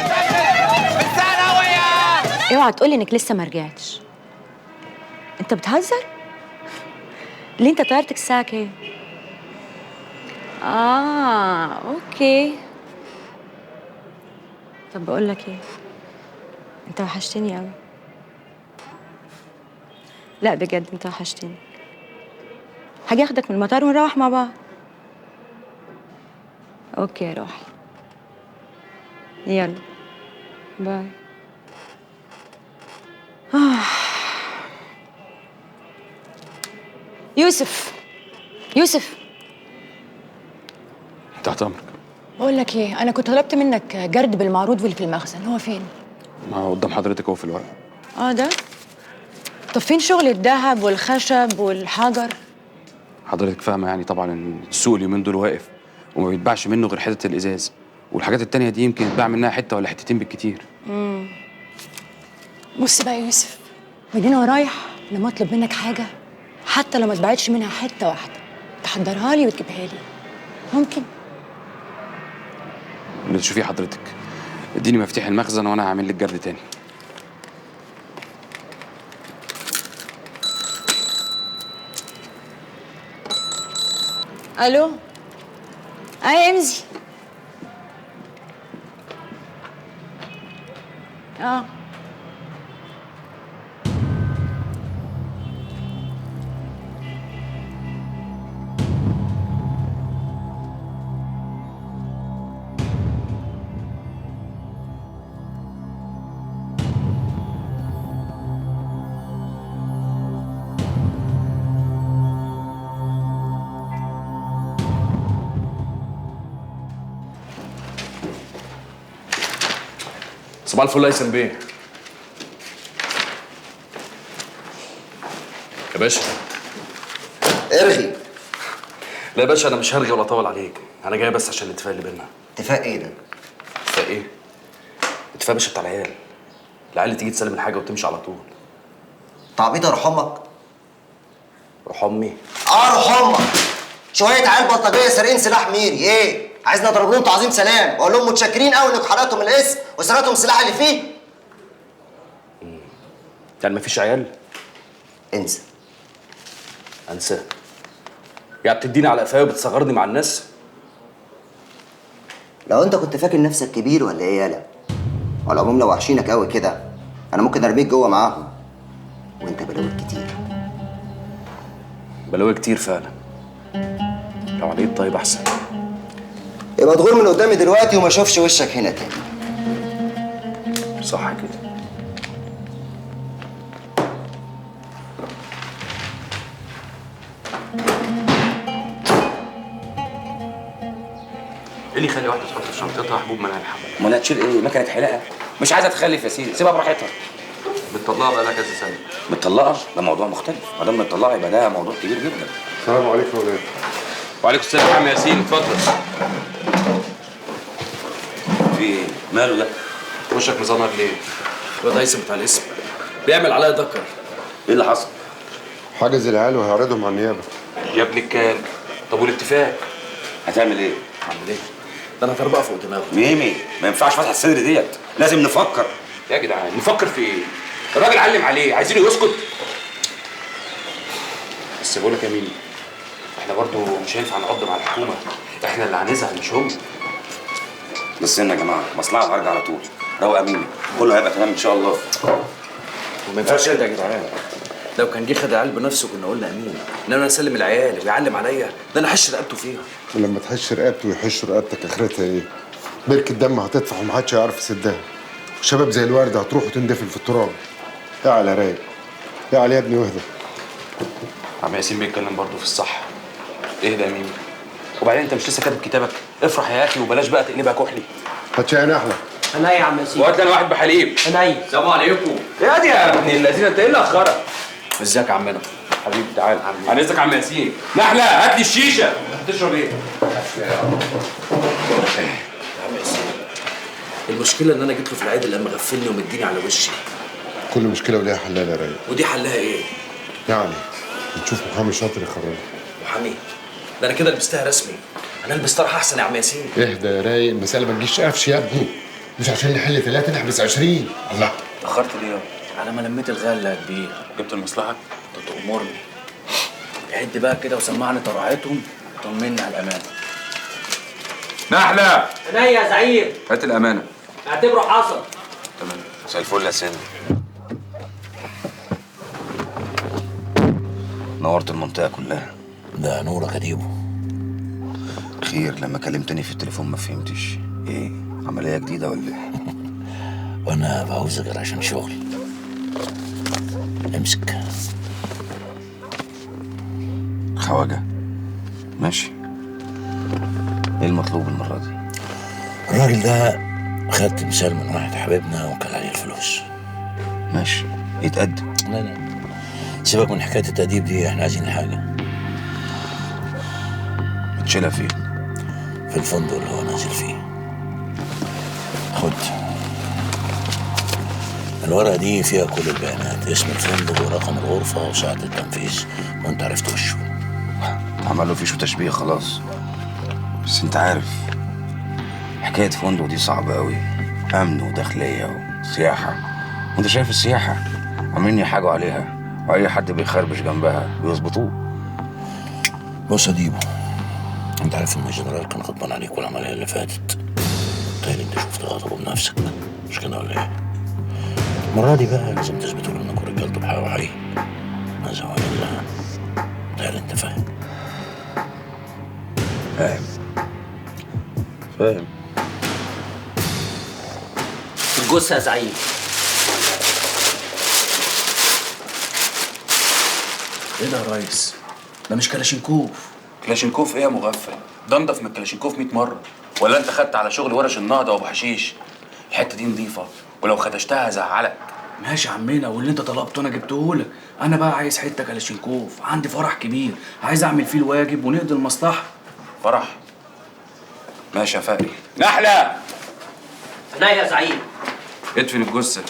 اوعى تقولي انك لسه ما رجعتش. انت بتهزر؟ ليه انت طيارتك الساعة كام؟ اوكي. طب بقول لك ايه؟ انت وحشتني قوي. لا بجد انت وحشتني. هاجي اخدك من المطار ونروح مع بعض. اوكي روح. يلا باي. يوسف تحت امرك. بقول لك ايه، انا كنت طلبت منك جرد بالمعروض واللي في المخزن، هو فين؟ ما هو قدام حضرتك اهو في الورق. ده؟ طب فين شغل الذهب والخشب والحجر؟ حضرتك فاهمه يعني طبعا ان السوق اليومين دول واقف وما بيتباعش منه غير حته الازاز، والحاجات التانيه دي يمكن يتباع منها حته ولا حتتين بالكتير. بص بقى يا يوسف، مدينة ورايح لما اطلب منك حاجه حتى لو ما اتباعتش منها حته واحده تحضرها لي وتجيبها لي، ممكن؟ اللي تشوفيه حضرتك. اديني مفتاح المخزن وانا هعمل لك جرد تاني. الو. يا امزي. صباح الفل يا هيثم بيه. يا باشا. ارغي. لا يا باشا انا مش هرغي ولا اطول عليك، انا جاي بس عشان الاتفاق اللي بينا. اتفاق ايه ده؟ اتفاق ايه؟ اتفاق يا باشا بتاع العيال. العيال اللي تيجي تسلم الحاجه وتمشي على طول. تعبيط روح امك. روح امي؟ روح امك. شويه عيال بلطجيه سارقين سلاح ميري، ايه؟ عايزني اضرب لهم تعظيم سلام واقول لهم متشكرين قوي انكم حرقتوا من الاسم وسرقتوا السلاح اللي فيه؟ يعني مفيش عيال؟ انسى. انسى؟ يعني بتديني على قفايا وبتصغرني مع الناس؟ لو انت كنت فاكر نفسك كبير ولا ايه يالا؟ وعلى العموم لو وحشينك قوي كده انا ممكن ارميك جوه معاهم. وانت بلاوي كتير. بلاوي كتير فعلا. لو عليك طيب احسن. يبقى تغور من قدامي دلوقتي وما اشوفش وشك هنا تاني. صح كده. ايه اللي يخلي واحده تحط في شنطتها حبوب منع الحمل؟ امال هتشيل ايه؟ مكنه حلاقه؟ مش عايزه تخلف يا سيدي، سيبها براحتها. متطلقه بقالها كذا سنه. متطلقه؟ ده موضوع مختلف، ما دام متطلقه يبقى ده موضوع كبير جدا. السلام عليكم يا ولاد. وعليكم السلام يا عم ياسين، اتفضل. في ايه؟ ماله ده؟ وشك مزنر ليه؟ الواد هيثم بتاع الاسم بيعمل عليا دكر. ايه اللي حصل؟ حاجز العيال وهعرضهم على النيابه. يا ابن الكلب، طب والاتفاق؟ هتعمل ايه؟ هعمل ايه؟ ده انا هتربقها فوق دماغي. ميمي ما ينفعش فتح الصدر ديت، لازم نفكر. يا جدعان نفكر في ايه؟ الراجل علم عليه، عايزينه يسكت؟ بس بقول لك يا ميمي، احنا برضو مش هينفع نعض مع الحكومه، احنا اللي هنزعل مش هم. بس يا جماعه مصلحه وهرجع على طول. روق امين كله هيبقى تمام ان شاء الله. وما ينفعش كده يا جدعان. لو كان جه خد العيال بنفسه كنا قلنا امين، انما انا اسلم العيال ويعلم عليا ده انا هحش رقبته فيها. ولما تحش رقبته ويحش رقبتك اخرتها ايه؟ بركة دم هتطفح ومحدش هيعرف يسدها. وشباب زي الورده هتروح وتندفن في التراب. اعلى يا رايق. اعلى يا ابني واهدى. عم ياسين بيتكلم برضو في الصح. اهدى يا ميمي. وبعدين انت مش لسه كاتب كتابك؟ افرح يا اخي وبلاش بقى تقلبها كحلي. هات شاي احلى. انا يا عم ياسين. وهات لي انا واحد بحليب. انا السلام عليكم. يا دي يا ابن الذين انت ايه اللي اخرك؟ ازيك يا عمنا؟ حبيبي تعال. عن اذنك يا عم ياسين. نحله هات لي الشيشه. هتشرب ايه؟ يا عم ياسين، المشكله ان انا جيت له في العيد لما غفلني ومديني على وشي. كل مشكله وليها حلال يا رايق. ودي حلها ايه؟ يعني نشوف محامي شاطر يخرجها. محامي؟ ده انا كده لبستها رسمي. انا البس طرح احسن يا عم ياسين. اهدى يا رايق، المساله ما تجيش قفش يا ابني. مش عشان نحل 3 نحبس 20. الله. اتاخرت ليه يابا؟ على ما لميت الغله يا كبير. جبت المصلحه؟ انت تأمرني. عد بقى كده وسمعني طرعتهم وطمني على الامانه. نحله. انا يا زعيم. هات الامانه. اعتبره حصل. تمام. مساء الفل يا سيدي. نورت المنطقة كلها. ده نورك يا ديبو. خير، لما كلمتني في التليفون ما فهمتش. ايه؟ عملية جديدة ولا ايه؟ وانا بعوزك غير عشان شغل. امسك. خواجة. ماشي. ايه المطلوب المرة دي؟ الراجل ده خد تمثال من واحد حبيبنا وكل عليه الفلوس. ماشي، يتقدم. لا سيبك من حكاية التأديب دي، احنا عايزين حاجة. متشيلها فين؟ في الفندق اللي هو نازل فيه. خد الورقة دي فيها كل البيانات، اسم الفندق ورقم الغرفة وساعة التنفيذ، وانت عرفت وشه. عمل له فيش تشبيه خلاص. بس انت عارف حكاية فندق دي صعبة قوي. أمن وداخلية وسياحة، وانت شايف السياحة عاملين يحاجوا عليها، وأي حد بيخربش جنبها بيظبطوه. بص يا ديبو، انت عارف ان الجنرال كان غضبان عليك والعملية اللي فاتت. تاني انت شفت غضبه بنفسك، مش كده ولا ايه؟ المرة دي بقى لازم تثبتوا له انكم رجالته بحق وحقيقي. ماذا وإلا تاني انت فاهم؟ فاهم. الجثة يا زعيم. ايه ده يا ريس؟ ده مش كلاشينكوف. كلاشينكوف ايه يا مغفل؟ ده انضف من الكلاشينكوف 100 مره. ولا انت خدت على شغل ورش النهضه وابو حشيش؟ الحته دي نظيفه، ولو خدشتها هزعلك. ماشي يا عمنا، واللي انت طلبته انا جبتهولك. انا بقى عايز حته كلاشينكوف، عندي فرح كبير عايز اعمل فيه الواجب ونقضي المصلحه. فرح؟ ماشي يا فقري. نحله. انا يا زعيم. ادفن الجثه،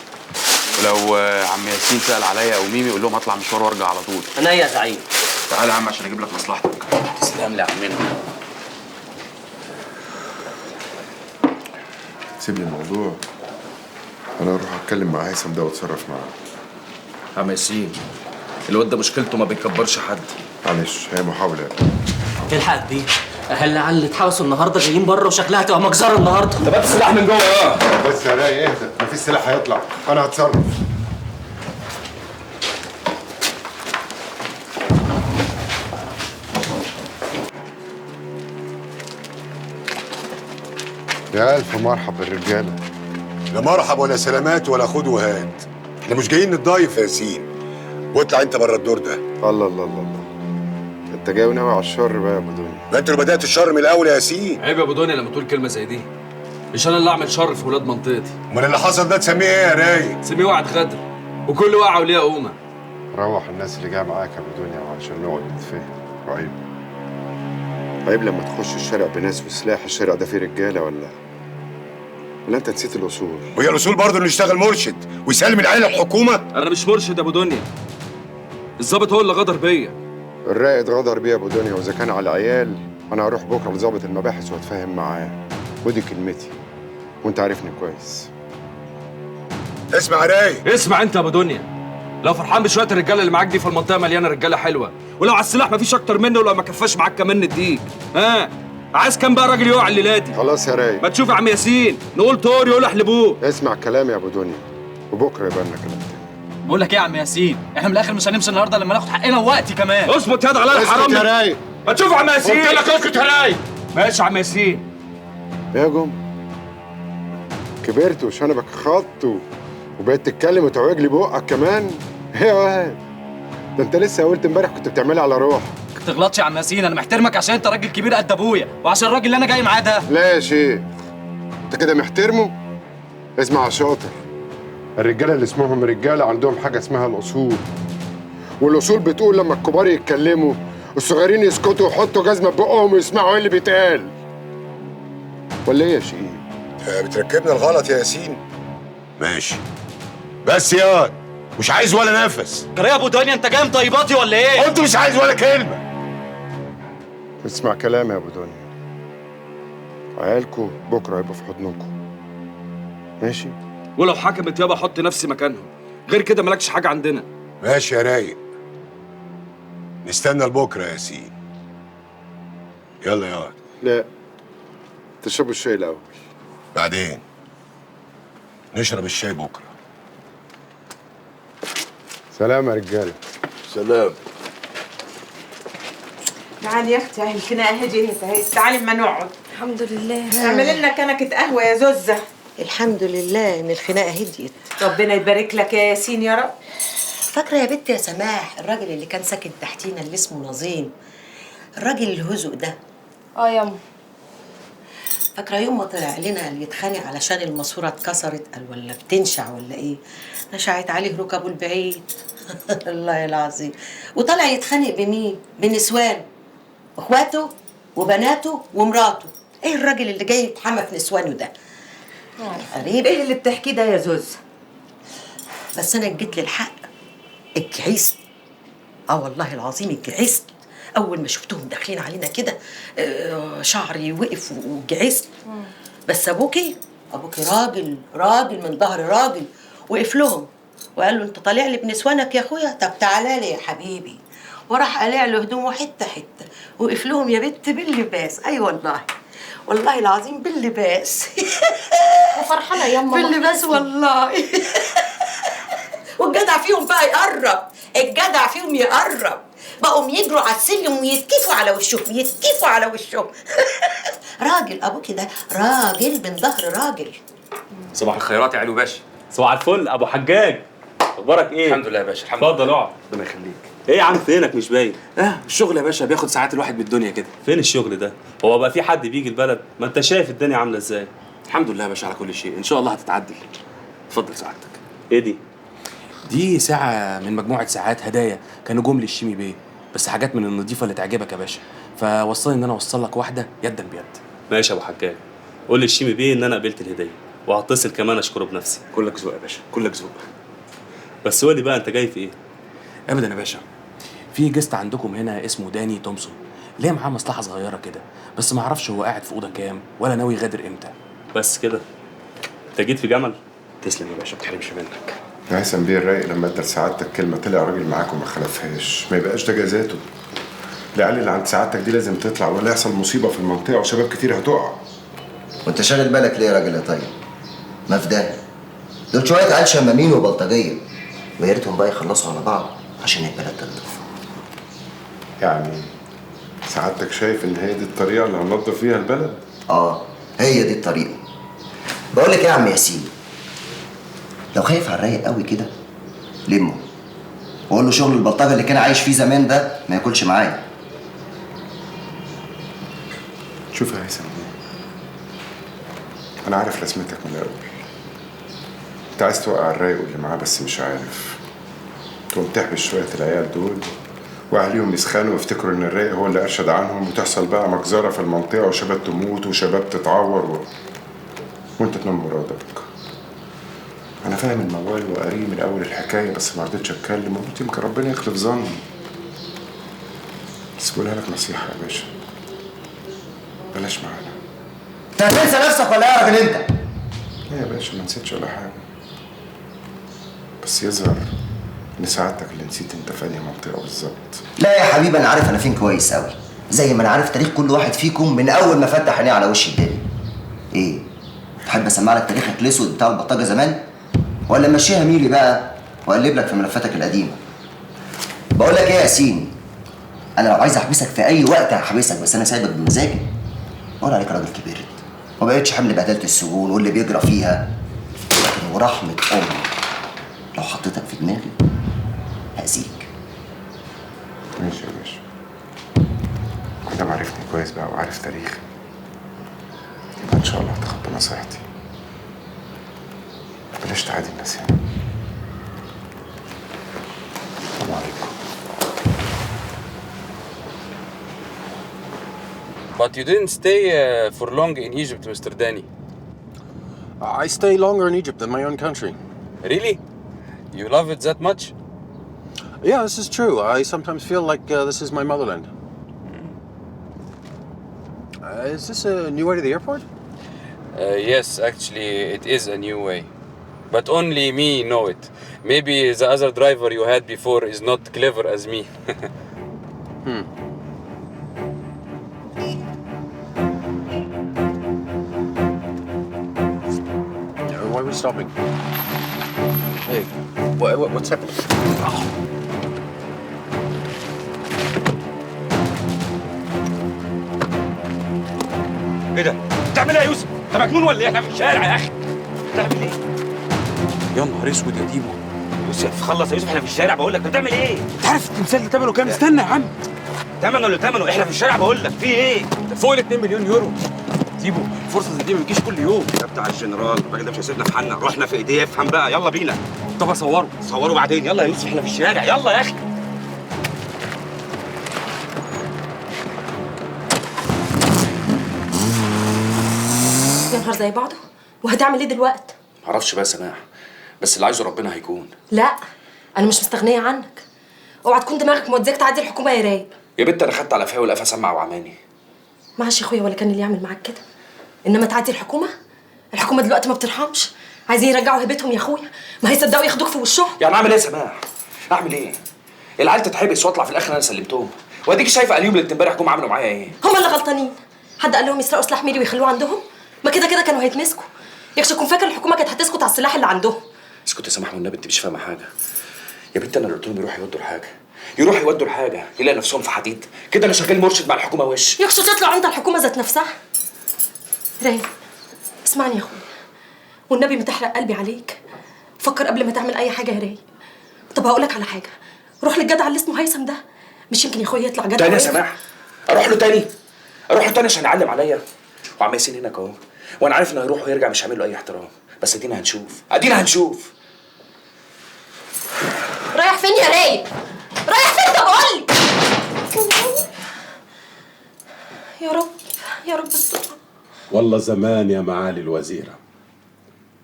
ولو عم ياسين سأل عليا او ميمي قول لهم هطلع مشوار وارجع على طول. انا يا زعيم. تعالى يا عم عشان اجيب لك مصلحتك. تسلم لي يا عمنا. سيب لي الموضوع، انا اروح اتكلم مع هيثم ده واتصرف معاه. عم ياسين، الواد ده مشكلته ما بيكبرش حد. معلش هي محاولة. الحق بيه، اهل العيال اللي اتحبسوا النهارده جايين بره وشكلها هتبقى مجزره النهارده. طب هات السلاح من جوه بس يا رايق اهدى، مفيش سلاح هيطلع، انا هتصرف. يا ألف مرحب بالرجالة. لا مرحب ولا سلامات ولا خد وهات. احنا مش جايين نتضايف يا ياسين. واطلع انت بره الدور ده. الله الله الله الله. انت جاي وناوي على الشر بقى يا ابو دنيا. ما انت اللي بدأت الشر من الأول يا ياسين. عيب يا ابو دنيا لما تقول كلمة زي دي. مش أنا اللي أعمل شر في ولاد منطقتي. امال اللي حصل ده تسميه إيه يا رايق؟ تسميه وعد غدر، وكل وقعة وليها قومة. روح الناس اللي جايه معاك يا ابو دنيا علشان نقعد نتفاهم. عيب. عيب لما تخش الشارع بناس وسلاح. الشارع ده فيه رجاله ولا انت نسيت الاصول؟ وهي الاصول برضه انه يشتغل مرشد ويسلم العيال للحكومه؟ انا مش مرشد يا ابو دنيا. الظابط هو اللي غدر بيا. الرائد غدر بيا يا ابو دنيا، واذا كان على عيال انا هروح بكره لظابط المباحث واتفاهم معاه. ودي كلمتي وانت عارفني كويس. اسمع يا رايق. اسمع انت يا ابو دنيا، لو فرحان بشويه الرجاله اللي معاك دي، في المنطقه مليانه رجاله حلوه، ولو على السلاح مفيش اكتر منه، ولو ما كفاش معاك كمان نديك. ها عايز كام بقى راجل يقع الليله دي؟ خلاص يا رايق. ما تشوف يا عم ياسين، نقول طور يقول احلبوه. اسمع كلامي يا ابو دنيا، وبكره يبقى لنا كلام تاني. بقول لك ايه يا عم ياسين، احنا من الاخر مش هنمشي النهارده لما ناخد حقنا ووقتي كمان. اظبط يد على الحرام. اسكت يا رايق. ما تشوف يا عم ياسين. قلت لك اسكت يا رايق. ماشي يا عم ياسين. يا جم كبرت وشنبك خط وبقيت تتكلم وتعوج لي بقك كمان. ايه يا واد، ده انت لسه قلت امبارح كنت بتعملها على روحك. ما تغلطش يا عم ياسين، انا محترمك عشان انت راجل كبير قد ابويا، وعشان الراجل اللي انا جاي معاه ده. لا يا شيخ، انت كده محترمه؟ اسمع يا شاطر، الرجاله اللي اسمهم رجاله عندهم حاجه اسمها الاصول، والاصول بتقول لما الكبار يتكلموا الصغيرين يسكتوا ويحطوا جزمه بقهم ويسمعوا ايه اللي بيتقال. ولا ايه يا شيخ؟ بتركبنا الغلط يا ياسين. ماشي بس يا مش عايز ولا نفس. جرى يا ابو دنيا، انت جاي مطيباتي ولا ايه؟ قلت مش عايز ولا كلمه. اسمع كلامي يا ابو دنيا، عيالكوا بكره هيبقوا في حضنكم، ماشي؟ ولو حكمت يابا حط نفسي مكانهم، غير كده مالكش حاجه عندنا. ماشي يا رايق، نستنى لبكره يا ياسين. يلا يا لا، تشربوا الشاي الاول. بعدين نشرب الشاي بكره. سلام يا رجاله. سلام. تعالي يا اختي، اهي الخناقه هديت اهي، تعالي اما نقعد. الحمد لله. اعملي لنا كنكه قهوه يا زوزه. الحمد لله ان الخناقه هديت. ربنا يبارك لك يا ياسين يا رب. فاكره يا بنت يا سماح الراجل اللي كان ساكن تحتينا اللي اسمه نظيم، الراجل الهزق ده؟ اه ياما. فاكره يوم ما طلع لنا اللي يتخانق علشان الماسوره اتكسرت، قال ولا بتنشع ولا ايه؟ نشعت عليه ركبه البعيد. الله العظيم. وطلع يتخانق بمين؟ بنسوان، اخواته وبناته ومراته. ايه الراجل اللي جاي يتحمى في نسوانه ده؟ غريب. ايه اللي بتحكيه ده يا زوز؟ بس انا جيت للحق، اتجعست. والله العظيم اتجعست. اول ما شفتهم داخلين علينا كده شعري وقف وجعست. بس ابوكي راجل من ظهر راجل، وقف لهم وقال له انت طالع لي بنسوانك يا اخويا؟ طب تعالى لي يا حبيبي. وراح قلع له هدومه حته حته، وقف لهم يا بنت باللباس. اي والله العظيم باللباس. وفرحانه ياما باللباس والله. والجدع فيهم بقى يقرب، الجدع فيهم يقرب، بقوا يجروا على السلم ويتكفوا على وشهم. راجل ابوكي ده، راجل من ظهر راجل. صباح الخيرات يا علو باشا. صباح الفل ابو حجاج، اخبارك ايه؟ الحمد لله يا باشا. الحمد لله. اتفضل اقعد. ربنا يخليك. ايه يا عم فينك مش باين؟ الشغل يا باشا بياخد ساعات الواحد بالدنيا كده. فين الشغل ده؟ هو بقى في حد بيجي البلد؟ ما انت شايف الدنيا عامله ازاي. الحمد لله يا باشا على كل شيء، ان شاء الله هتتعدل. اتفضل سعادتك. ايه دي؟ دي ساعة من مجموعة ساعات هدايا كانوا جم للشيمي بيه، بس حاجات من النظيفة اللي تعجبك يا باشا، فوصلني ان انا اوصل لك واحدة يدا بيد. ماشي يا ابو حجاج، قول للشيمي بيه ان انا قبلت الهدية، وهتصل كمان اشكره بنفسي. كلك ذوق يا باشا، كلك ذوق. بس قول لي بقى انت جاي في ايه؟ ابدا يا باشا، في جست عندكم هنا اسمه داني تومسون، ليه معاه مصلحة صغيرة كده، بس ما اعرفش هو قاعد في اوضة كام ولا ناوي يغادر امتى. بس كده؟ انت جيت في جمل؟ تسلم يا باشا، ما تحرمش منك. هيثم بيه الرايق لما ادى لسعادتك كلمه طلع راجل معاك وما خلفهاش، ما يبقاش ده جزاته. العيال اللي عند سعادتك دي لازم تطلع ولا يحصل مصيبه في المنطقه وشباب كتير هتقع. وانت شاغل بالك ليه يا راجل يا طيب؟ ما في داهيه، دول شويه عيال شمامين وبلطجيه، ويا ريتهم بقى يخلصوا على بعض عشان البلد تنضف. يعني سعادتك شايف ان هي دي الطريقه اللي هننضف فيها البلد؟ هي دي الطريقه. بقول لك ايه يا عم ياسين، لو خايف على الرايق قوي كده لمه وقول له شغل البلطجه اللي كان عايش فيه زمان ده ما ياكلش معايا. شوف يا هيثم، انا عارف رسمتك من الاول. انت عايز توقع الرايق واللي معاه بس مش عارف، تقوم تحبس شويه العيال دول واهاليهم يسخنوا ويفتكروا ان الرايق هو اللي ارشد عنهم، وتحصل بقى مجزره في المنطقه وشباب تموت وشباب تتعور وانت تنام مرادك. انا فاهم الموال وقاري من اول الحكايه، بس ما رضيتش اتكلم وقلت يمكن ربنا يخلف ظني. بس بقولها لك نصيحه يا باشا، بلاش معانا. انت هتنسى نفسك ولا ايه يا راجل انت؟ لا يا باشا ما نسيتش ولا حاجه، بس يظهر ان سعادتك اللي نسيت انت في انهي منطقه بالظبط. لا يا حبيبي انا عارف انا فين كويس قوي، زي ما انا عارف تاريخ كل واحد فيكم من اول ما فتح عينيه على وش الدنيا. ايه؟ تحب اسمع لك تاريخك الاسود بتاع البطاجه زمان؟ ولا مشيها ميري بقى واقلب لك في ملفاتك القديمه؟ بقول لك ايه يا ياسين، انا لو عايز احبسك في اي وقت هحبسك، بس انا سايبك بمزاجي. بقول عليك راجل كبرت، ما بقتش حمل بهدله السجون واللي بيجرى فيها، لكن ورحمه امي لو حطيتك في دماغي هأذيك. ماشي يا باشا، ما دام عرفتني كويس بقى وعارف تاريخي يبقى ان شاء الله هتخبى نصيحتي. بلاش تعادي الناس هنا. السلام عليكم. But you didn't stay for long in Egypt, Mr. Danny. I stay longer in Egypt than my own country. Really? You love it that much? Yeah, this is true. I sometimes feel like this is my motherland. Is this a new way to the airport? Yes, actually, it is a new way. But only me know it. Maybe the other driver you had before is not clever as me. Why are we stopping? Hey, what's happening? ايه ده؟ بتعمل ايه يا يوسف؟ انت مجنون ولا ايه؟ احنا في الشارع يا اخي. بتعمل ايه؟ يا نهار اسود يا ديبو. يوسف خلص يا يوسف، احنا في الشارع بقول لك. انت بتعمل ايه؟ انت عارف التمثال ده ثمنه كام؟ استنى يا عم. ثمنه اللي ثمنه، احنا في الشارع بقول لك. في ايه؟ ده فوق ال 2 مليون يورو. ديبو فرصه زي دي ما بتجيش كل يوم. يا بتاع الجنرال، الراجل ده مش هيسيبنا في حالنا، رحنا في ايديه. افهم بقى، يلا بينا. طب اصوره. صوره بعدين. يلا يا يوسف احنا في الشارع، يلا يا اخي. يا نهار زي بعضه، وهتعمل ايه دلوقتي؟ معرفش بقى يا سماح، بس اللي عايزه ربنا هيكون. لا انا مش مستغنيه عنك، اوعى تكون دماغك موديك تعدي الحكومه يا رايق. يا بنت انا خدت على فيها والقفا سمع وعماني. معلش يا اخويا، ولا كان اللي يعمل معاك كده. انما تعدي الحكومه دلوقتي ما بترحمش. عايزين يرجعوا هيبتهم يا اخويا، ما هيصدقوا ياخدوك في وشهم. يعني اعمل ايه يا سماح؟ اعمل ايه؟ العيال تتحبس واطلع في الاخر انا سلمتهم. واديك شايفه اليوم اللي امبارح جم عملوا معايا ايه؟ هم اللي غلطانين. حد قال لهم يسرقوا سلاح ميري ويخلوه عندهم؟ ما كده كده كانوا هيتمسكوا. يخشى تكون فاكر الحكومه كانت هتسكت على السلاح اللي عندهم. اسكت يا سماح والنبي، انت مش فاهمه حاجه. يا بنت انا اللي قلت لهم يروحوا يودوا الحاجه، يروحوا يودوا الحاجه يلاقي نفسهم في حديد كده. انا شغال مرشد مع الحكومه وش. يخشى تطلع انت الحكومه ذات نفسها. رايق، اسمعني يا اخويا والنبي ما تحرق قلبي عليك. فكر قبل ما تعمل اي حاجه يا رايق. طب هقول لك على حاجه، روح للجدع اللي اسمه هيثم ده، مش يمكن يا اخويا يطلع جدع تاني يا سماح؟ اروح له تاني عشان يعلم عليا؟ وعم ياسين هناك اهو، وانا عارف انه هيروح ويرجع مش هعمل له اي احترام. بس ادينا هنشوف. رايح فين يا رايق؟ رايح فين؟ طب قول لي. يا رب استر. والله زمان يا معالي الوزيرة.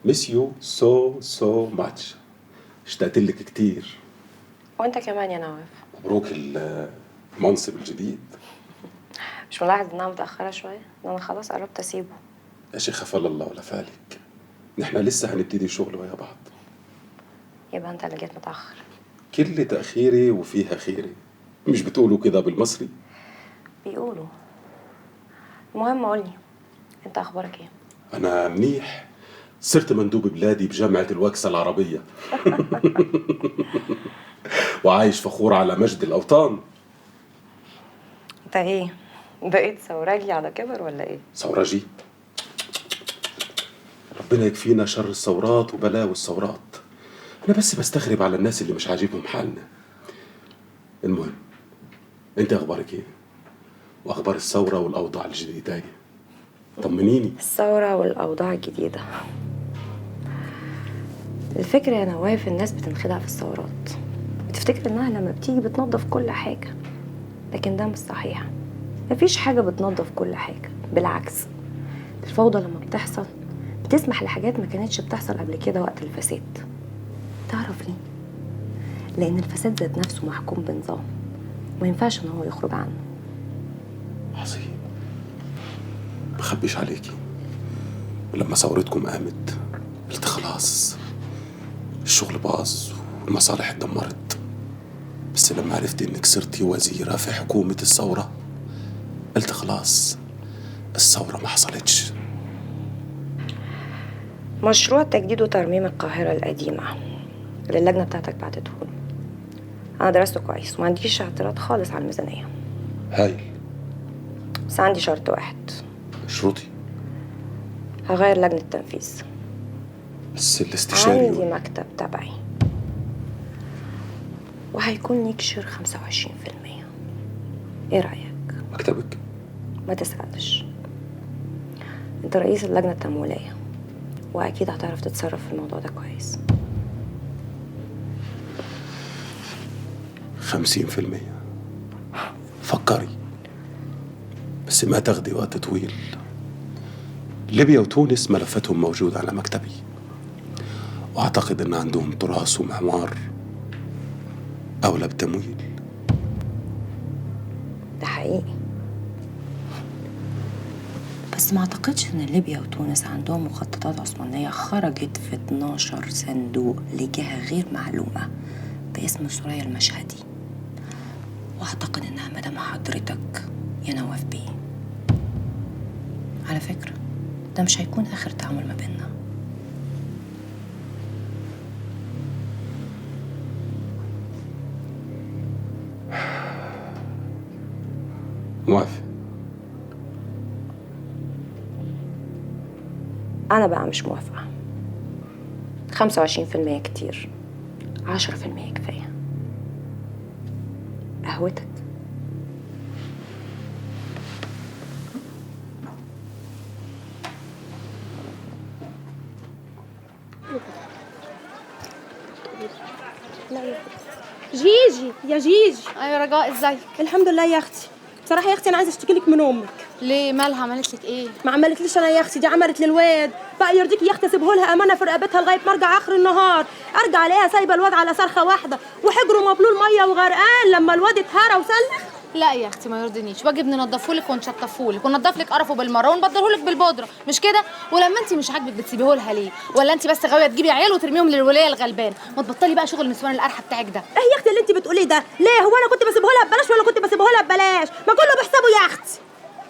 miss you so much. اشتقت لك كتير. وانت كمان يا نواف. مبروك المنصب الجديد. مش ملاحظ انها متأخرة شوية؟ انا خلاص قربت اسيبه. يا شيخة فلا الله ولا فالك، نحن لسه هنبتدي شغل ويا بعض. يبقى انت اللي جيت متأخر. كل تأخيري وفيها خيري، مش بتقولوا كده بالمصري؟ بيقولوا. المهم قولي، انت اخبارك ايه؟ أنا منيح، صرت مندوب بلادي بجامعة الوكسة العربية. وعايش فخور على مجد الأوطان. انت ايه؟ بقيت ثوراجي على كبر ولا ايه؟ ثوراجي؟ ربنا يكفينا شر الثورات وبلاوي الثورات. أنا بس بستغرب على الناس اللي مش عاجبهم حالنا. المهم، أنت أخبارك إيه؟ وأخبار الثورة والأوضاع الجديدة؟ طمنيني. الثورة والأوضاع الجديدة. الفكرة يا نواف الناس بتنخدع في الثورات، بتفتكر إنها لما بتيجي بتنظف كل حاجة، لكن ده مش صحيح. مفيش حاجة بتنظف كل حاجة، بالعكس. الفوضى لما بتحصل بتسمح لحاجات ما كانتش بتحصل قبل كده وقت الفساد. تعرف ليه؟ لأن الفساد ذات نفسه محكوم بنظام، ما ينفعش إن هو يخرج عنه. عظيم. بخبيش عليكي، لما ثورتكم قامت قلت خلاص الشغل باظ والمصالح اتدمرت. بس لما عرفت انك صرتي وزيرة في حكومة الثورة قلت خلاص الثورة ما حصلتش. مشروع تجديد وترميم القاهرة القديمة اللي اللجنة بتاعتك بعتته لي أنا درسته كويس وما عنديش اعتراض خالص على الميزانية. هايل. بس عندي شرط واحد. شروطي؟ هغير لجنة التنفيذ. بس الاستشاري عندي مكتب تبعي وهيكون ليك شير 25%. ايه رأيك؟ مكتبك؟ ما تسألش، انت رئيس اللجنة التمويلية واكيد هتعرف تتصرف في الموضوع ده كويس. 50%. فكري، بس ما تاخدي وقت طويل. ليبيا وتونس ملفاتهم موجودة على مكتبي، واعتقد ان عندهم تراث ومعمار اولى بالتمويل. ده حقيقي، بس ما اعتقدش ان ليبيا وتونس عندهم مخططات عثمانية خرجت في 12 صندوق لجهة غير معلومة باسم سوريا المشهدي. واعتقد انها مدام حضرتك يا نواف بيه. على فكرة ده مش هيكون اخر تعامل ما بيننا. موافق. انا بقى مش موافقة. 25% كتير، 10% كفاية. قهوتك. جيجي يا جيجي. ايوه رجاء، ازيك؟ الحمد لله يا اختي. بصراحه يا اختي انا عايزه اشتكي لك من امك. ليه؟ مالها؟ عملت لك ايه؟ ما عملتليش انا يا اختي، دي عملت للواد. بقى يرضيكي يا اختي اسيبه لها امانه في رقبتها لغايه ما ارجع اخر النهار، ارجع الاقيها سايبه الواد على صرخه واحده وحجره مبلول ميه وغرقان لما الواد اتهرى وسلخ. لا يا اختي ما يرضينيش، واجب ننضفهولك ونشطفهولك وننضف لك قرفه بالمره ونبدلهولك بالبودره، مش كده؟ ولما انت مش عاجبك بتسيبيه لها ليه؟ ولا انت بس غاويه تجيبي عيال وترميهم للولايه الغلبان؟ ما تبطلي بقى شغل النسوان القرحه بتاعك ده. ايه يا اختي اللي انت بتقوليه ده؟ ليه؟ هو انا كنت بسيبه لها ببلاش ولا كنت بسيبه لها ببلاش؟ ما كله بحسابه يا اختي.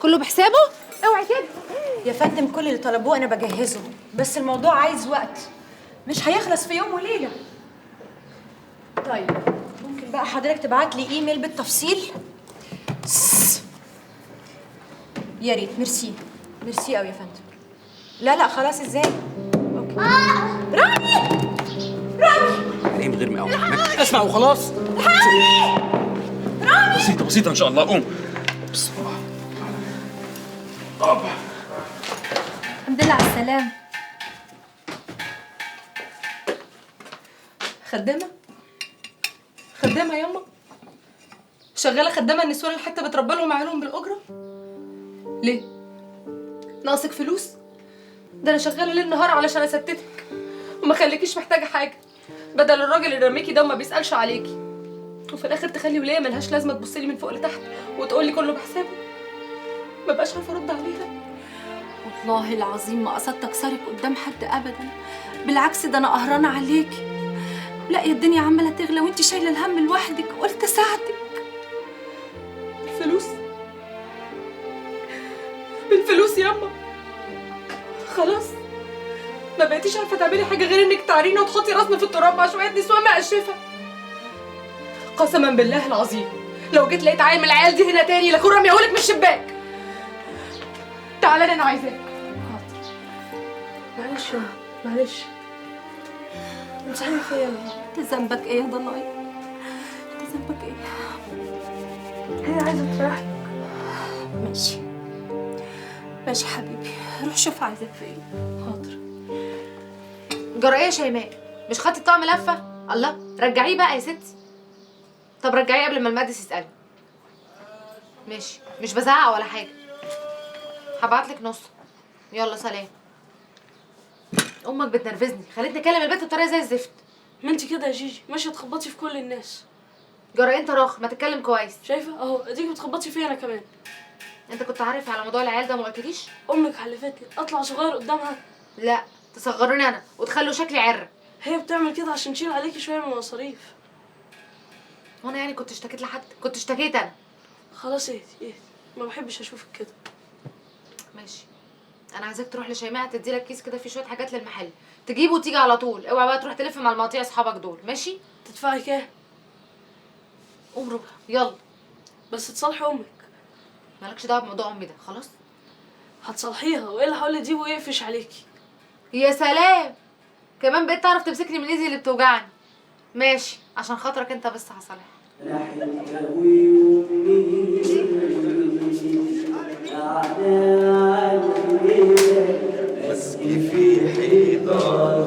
كله بحسابه؟ اوعي كده يا فندم، كل اللي طلبوه انا بجهزه، بس الموضوع عايز وقت، مش هيخلص في يوم وليله. طيب ممكن بقى حضرتك تبعت لي ايميل بالتفصيل؟ يا ريت. ميرسي ميرسي قوي يا فندم. لا خلاص. ازاي؟ اوكي. رامي ايه من غير ما اقوم؟ اسمع وخلاص. رامي بسيطه ان شاء الله. قوم. بسم الله. الحمد لله على السلامه. خدامه ياما، شغاله خدامه النسوان اللي حتى بتربى لهم عيالهم بالاجره. ليه؟ ناقصك فلوس؟ ده انا شغاله ليل نهار علشان اسددك وما خليكيش محتاجه حاجه، بدل الراجل اللي رميكي ده وما بيسالش عليكي، وفي الاخر تخلي وليه ملهاش لازمه تبص لي من فوق لتحت وتقول لي كله بحسابه. ما بقاش عارفه ارد عليها. والله العظيم ما قصدت اكسرك قدام حد ابدا، بالعكس ده انا قهرانه عليكي. لا يا الدنيا عماله تغلى وانت شايله الهم لوحدك، قلت اساعدك. بالفلوس ياما خلاص ما بقيتيش عارفه تعملي حاجه غير انك تعرينا وتحطي راسنا في التراب مع شويه نسوان مقشفه. قسما بالله العظيم لو جيت لقيت عيل من العيال دي هنا تاني لاكون رميهولك من الشباك. تعالى انا عايزاك. حاضر. معلش انت عارفه ايه؟ انت ذنبك ايه يا ضناي؟ انت ذنبك ايه؟ هي عايزه تفرحك. ماشي حبيبي، روح شوف عايزك في ايه. حاضر. جرى ايه يا شيماء؟ مش خدتي الطعم لفه؟ الله، رجعيه بقى يا ستي. طب رجعيه قبل ما المهندس يسألني. ماشي، مش بزعق ولا حاجه. هبعتلك نص. يلا سلام. امك بتنرفزني، خلتني اكلم البيت بطريقه زي الزفت. ما انت كده يا جيجي ماشيه تخبطي في كل الناس. جرى انت راخ، ما تتكلم كويس. شايفه اهو اديكي بتخبطي فيا انا كمان. انت كنت عارف على موضوع العيال ده ما قلتليش؟ امك حلفتني اطلع صغير قدامها. لا، تصغروني انا وتخلوا شكلي عره. هي بتعمل كده عشان تشيل عليكي شويه من المصاريف. وانا يعني كنت اشتكيت لحد؟ كنت اشتكيت انا. خلاص اهدي، ما بحبش اشوفك كده. ماشي، انا عايزاك تروح لشيماء تدي لك كيس كده فيه شويه حاجات للمحل، تجيبه وتيجي على طول. اوعى بقى تروح تلف مع المقاطيع اصحابك دول. ماشي؟ تدفعي كام؟ قوم ربع، يلا. بس تصالحي امك. مالكش دعوه بموضوع امي ده، خلاص؟ هتصالحيها والا هقول لديبو يقفش عليكي. يا سلام، كمان بقيت تعرف تمسكني من ايدي اللي بتوجعني. ماشي، عشان خاطرك انت بس هصالحها. مسكي في حيطان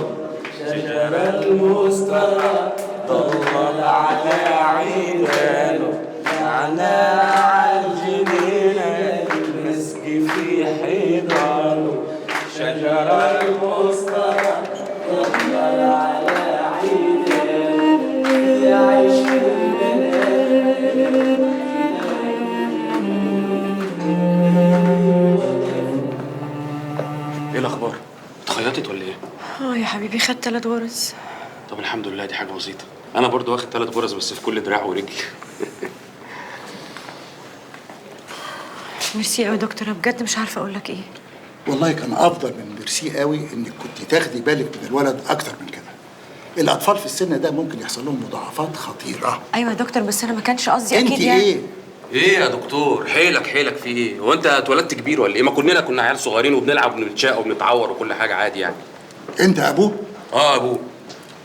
شجر المسترى ضلل على عينانه نعناع الجنينة. مسكي في حيطانه شجر المسترى ضلل على عينانه يعيش ايه الاخبار؟ اتخيطت ولا ايه؟ يا حبيبي خدت 3 غرز. طب الحمد لله، دي حاجه بسيطه. انا برضو واخد 3 غرز بس في كل دراع ورجل. ميرسي قوي يا دكتور، انا بجد مش عارفه اقول لك ايه. والله كان افضل من ميرسي قوي انك كنت تاخدي بالك من الولد اكتر من كده. الاطفال في السن ده ممكن يحصل لهم مضاعفات خطيره. ايوه يا دكتور، بس انا ما كانش قصدي انت اكيد يعني. ايه يا دكتور؟ حيلك في ايه؟ هو انت اتولدت كبير ولا ايه؟ ما كنا عيال صغيرين وبنلعب وبنتشاق وبنتعور وكل حاجه عادي يعني. انت ابوه؟ ابوه.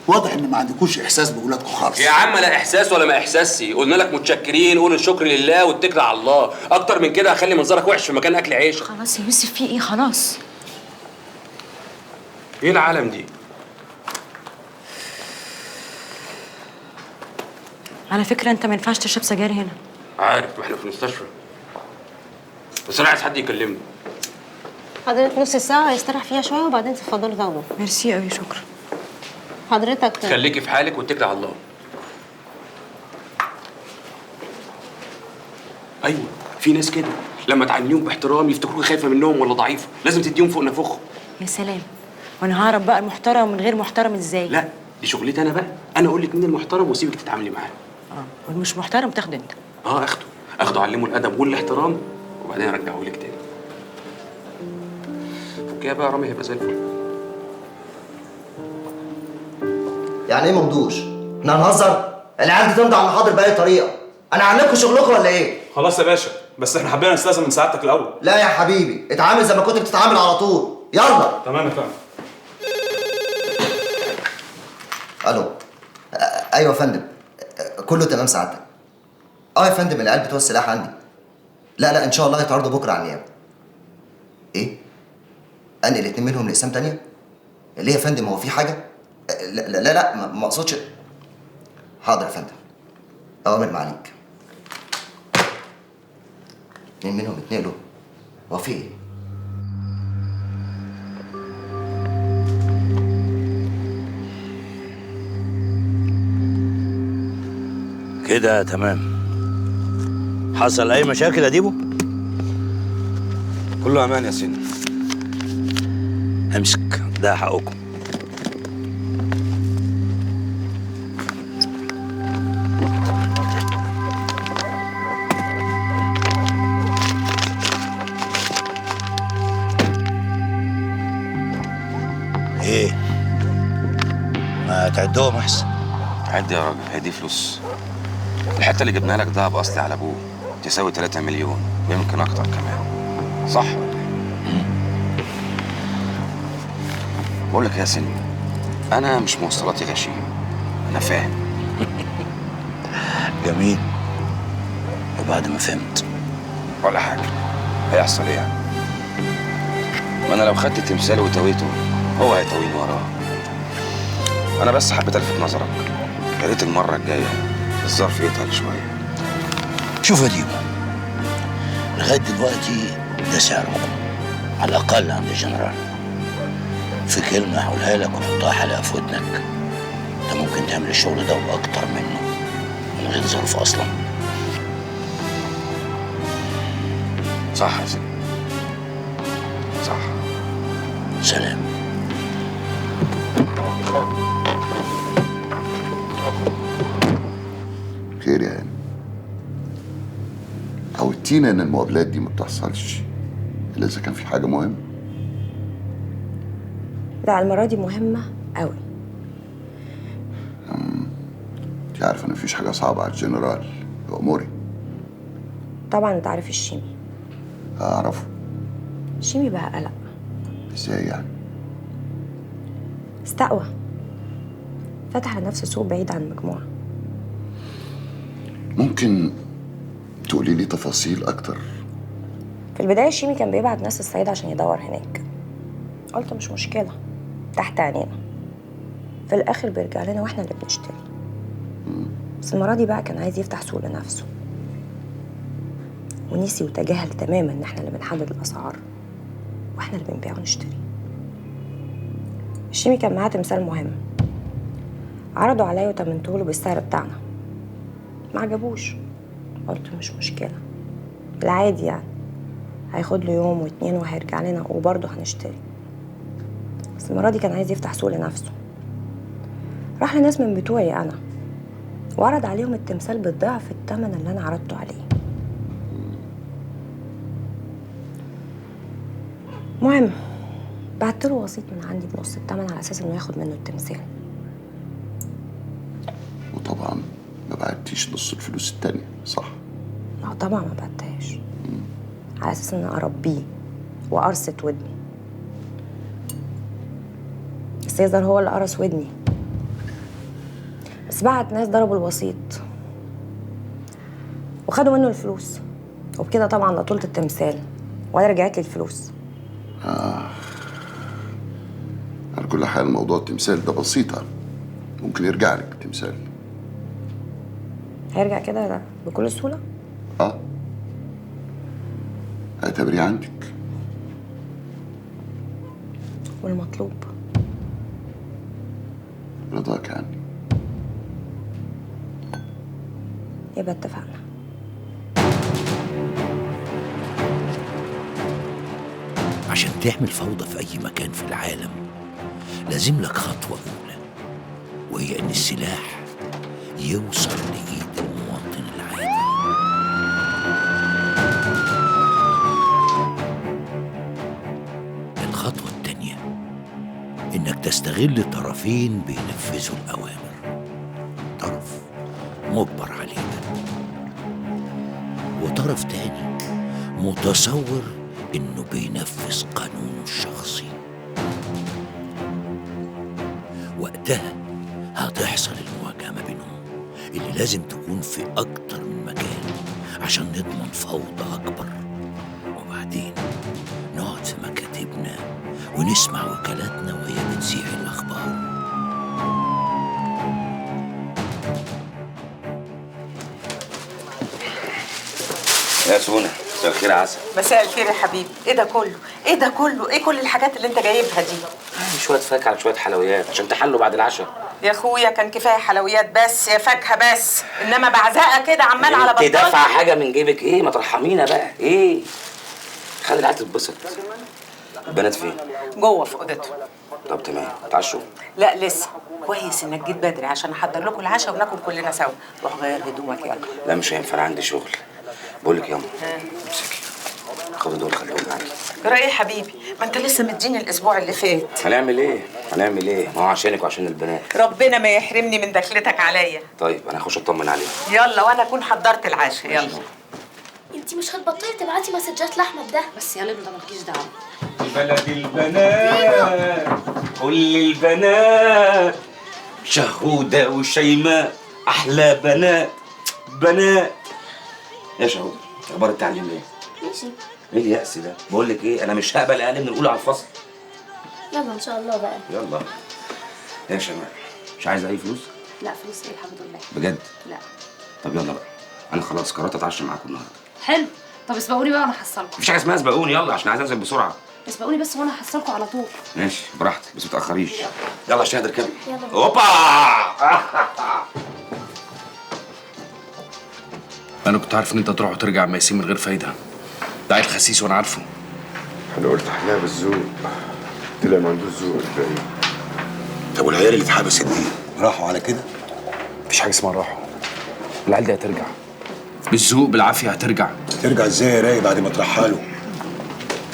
واضح ان ما عندكوش احساس باولادكم خالص. يا عم لا احساس ولا ما احساسي، قلنا لك متشكرين، قول الشكر لله واتكل على الله. اكتر من كده هخلي منظرك وحش في مكان اكل عيش. خلاص يا يوسف، في ايه؟ خلاص. ايه العالم دي؟ على فكره انت ما ينفعش تشرب سجاير هنا. عارف، ما احنا في المستشفى. بس انا عايز حد يكلمني. حضرتك نص ساعة يستريح فيها شوية وبعدين تفضلوا تاخدوا. ميرسي قوي، شكرا. حضرتك خليكي في حالك واتكلي على الله. ايوه، في ناس كده لما تعامليهم باحترام يفتكروك خايفه منهم ولا ضعيفه، لازم تديهم فوق نفوخهم. يا سلام، وانا هعرف بقى المحترم من غير محترم ازاي؟ لا، دي شغلتي انا بقى، انا اقول لك مين المحترم واسيبك تتعاملي معاه. والمش محترم تاخده انت. اخده اعلمه الادب والاحترام وبعدين ارجعه لك تاني. فكيها بقى يا رامي، هيبقى زي الفل. يعني ايه ممدوش؟ احنا هنهزر؟ العيال دي تمضي على المحاضر باي طريقه. انا هعملكوا شغلكم ولا ايه؟ خلاص يا باشا، بس احنا حبينا نستأذن من سعادتك الاول. لا يا حبيبي، اتعامل زي ما كنت بتتعامل على طول. يلا. تمام يا فندم. الو. ايوه يا فندم. كله تمام سعادتك. يا فندم، العيال بتوع السلاح عندي. لا ان شاء الله هيتعرضوا بكره على النيابه. ايه؟ انقل 2 منهم لاقسام تانية؟ ليه يا فندم، هو في حاجه؟ لا ما اقصدش. حاضر يا فندم، اوامر معاليك. 2 منهم اتنقلوا، هو في ايه؟ كده تمام. حصل اي مشاكل يا ديبو؟ كله امان يا سيدي. امسك، ده حقكم. ايه؟ ما تعدهم احسن. عد يا راجل، هي دي فلوس. الحته اللي جبناها لك دهب اصلي على ابوه، تساوي 3 مليون ويمكن اكتر كمان. صح؟ بقول لك يا سن، انا مش موصلاتي غشيم، انا فاهم. جميل. وبعد ما فهمت ولا حاجه، هيحصل ايه يعني؟ ما انا لو خدت تمثال وتويته هو هيتويني وراه. انا بس حبيت الفت نظرك، يا ريت المره الجايه الظرف يتقل شويه. شوف يا ديبو، لغايه دلوقتي ده سعركم على الاقل عند الجنرال. في كلمه هقولها لك وحطها حلقه في ودنك، انت ممكن تعمل الشغل ده واكتر منه من غير ظرف اصلا. صح يا سيدي، صح. سلام. خير يا هاني. عودتينا ان المقابلات دي ما بتحصلش الا اذا كان في حاجه مهمه. لا المرة دي مهمة قوي. انت عارفه ان مفيش حاجه صعبه على الجنرال. اموري. طبعا انت عارف الشيمي. اعرفه. الشيمي بقى قلق. ازاي يعني؟ استقوى، فتح لنفسه سوق بعيد عن المجموعة. ممكن تقولي لي تفاصيل اكتر؟ في البداية الشيمي كان بيبعت ناس الصعيد عشان يدور هناك. قلت مش مشكلة، تحت عينينا. في الآخر بيرجع لنا واحنا اللي بنشتري. بس المرة دي بقى كان عايز يفتح سوق لنفسه، ونسي وتجاهل تماما ان احنا اللي بنحدد الأسعار واحنا اللي بنبيع ونشتري. الشيمي كان معاه تمثال مهم، عرضوا عليا وتمنتهوله بالسعر بتاعنا. ما عجبوش. قلت مش مشكلة، بالعادي يعني، هياخد له يوم واتنين وهيرجع لنا وبرضه هنشتري. بس المرة دي كان عايز يفتح سوق لنفسه. راح لناس من بتوعي أنا وعرض عليهم التمثال بالضعف الثمن اللي أنا عرضته عليه. مهم بعتله وسيط من عندي بنص الثمن على أساس إنه ياخد منه التمثال. وطبعا ما بعتيش نص الفلوس التانية صح؟ لا طبعا ما بعتهاش، على أساس إن أربيه وأرصة ودني. بس يظهر هو اللي قرص ودني. بس بعت ناس ضربوا الوسيط وخدوا منه الفلوس، وبكده طبعا لا طولت التمثال ولا رجعت لي الفلوس. على كل حال موضوع التمثال ده بسيطة، ممكن يرجع لك التمثال. هيرجع كده بكل سهولة؟ اعتبريه عندك. والمطلوب رضاك عني. يبقى اتفقنا. عشان تعمل فوضى في أي مكان في العالم لازم لك خطوة أولى، وهي إن السلاح يوصل لإيد المواطن العادي. الخطوة التانية إنك تستغل طرفين بينفذوا الأوامر، طرف مجبر عليها وطرف تاني متصور إنه بينفذ قانونه الشخصي. وقتها هتحصل المواجهة ما بينهم اللي لازم تكون في أكتر من مكان عشان نضمن فوضى أكبر. وبعدين نقعد في مكاتبنا ونسمع وكالاتنا وهي بتذيع الأخبار. يا سونا، مساء الخير يا عسل. مساء الخير يا حبيبي. ايه ده كله؟ ايه ده كله؟ ايه كل الحاجات اللي انت جايبها دي؟ شوية فاكهة على شوية حلويات عشان تحلوا بعد العشاء. يا اخويا كان كفايه حلويات بس يا فاكهه بس، انما بعزقه كده عمال على بطال. انت دافعة حاجة من جيبك ايه؟ ما ترحمينا بقى ايه؟ خلي العيال تتبسط. البنات فين؟ جوه في اوضتهم. طب تمام، اتعشوا؟ لا لسه. كويس انك جيت بدري عشان احضر لكم العشاء وناكل كلنا سوا. روح غير هدومك يلا. لا مش هينفع، انا عندي شغل. بقول لك ياما امسكي، خدوا دول خليهم معاكي. جرى ايه يا حبيبي؟ ما انت لسه مديني الاسبوع اللي فات. هنعمل ايه؟ هنعمل ايه؟ ما هو عشانك وعشان البنات. ربنا ما يحرمني من دخلتك عليا. طيب انا هخش اطمن عليك. يلا وانا اكون حضرت العشاء. يلا. انتي مش هتبطلي تبعتي مسجات لاحمد ده؟ بس يا لبنى مالكيش دعوه. بلد البنات كل البنات شهودة وشيماء أحلى بنات بنات. يا شهودة، اخبار التعليم ايه؟ ماشي. ايه اليأس ده؟ بقول لك ايه، انا مش هقبل اقل من الاولى على الفصل. يلا ان شاء الله بقى. يلا يا شمال، مش عايز اي فلوس؟ لا فلوس ايه الحمد لله. بجد؟ لا. طب يلا بقى، انا خلاص قررت اتعشى معاكم النهارده. حلو. طب اسبقوني بقى وانا هحصلكم. مفيش حاجه اسمها سبقوني، يلا عشان عايز انزل بسرعه. اسبقوني بس وانا هحصلكم على طول. ماشي براحتك بس ما تاخريش. يلا عشان اقدر كمل. يلا. اوبا انا كنت عارف ان انت تروح وترجع مع ياسين من غير فايده. ده عيل خسيس وانا عارفه. انا قلت احلها بالذوق، طلع ما عندوش ذوق الباقي. طب والعيال اللي اتحبست دي راحوا على كده؟ مفيش حاجه اسمها راحوا. العيال دي هترجع بالذوق بالعافيه هترجع. ترجع ازاي يا راي بعد ما ترحلوا؟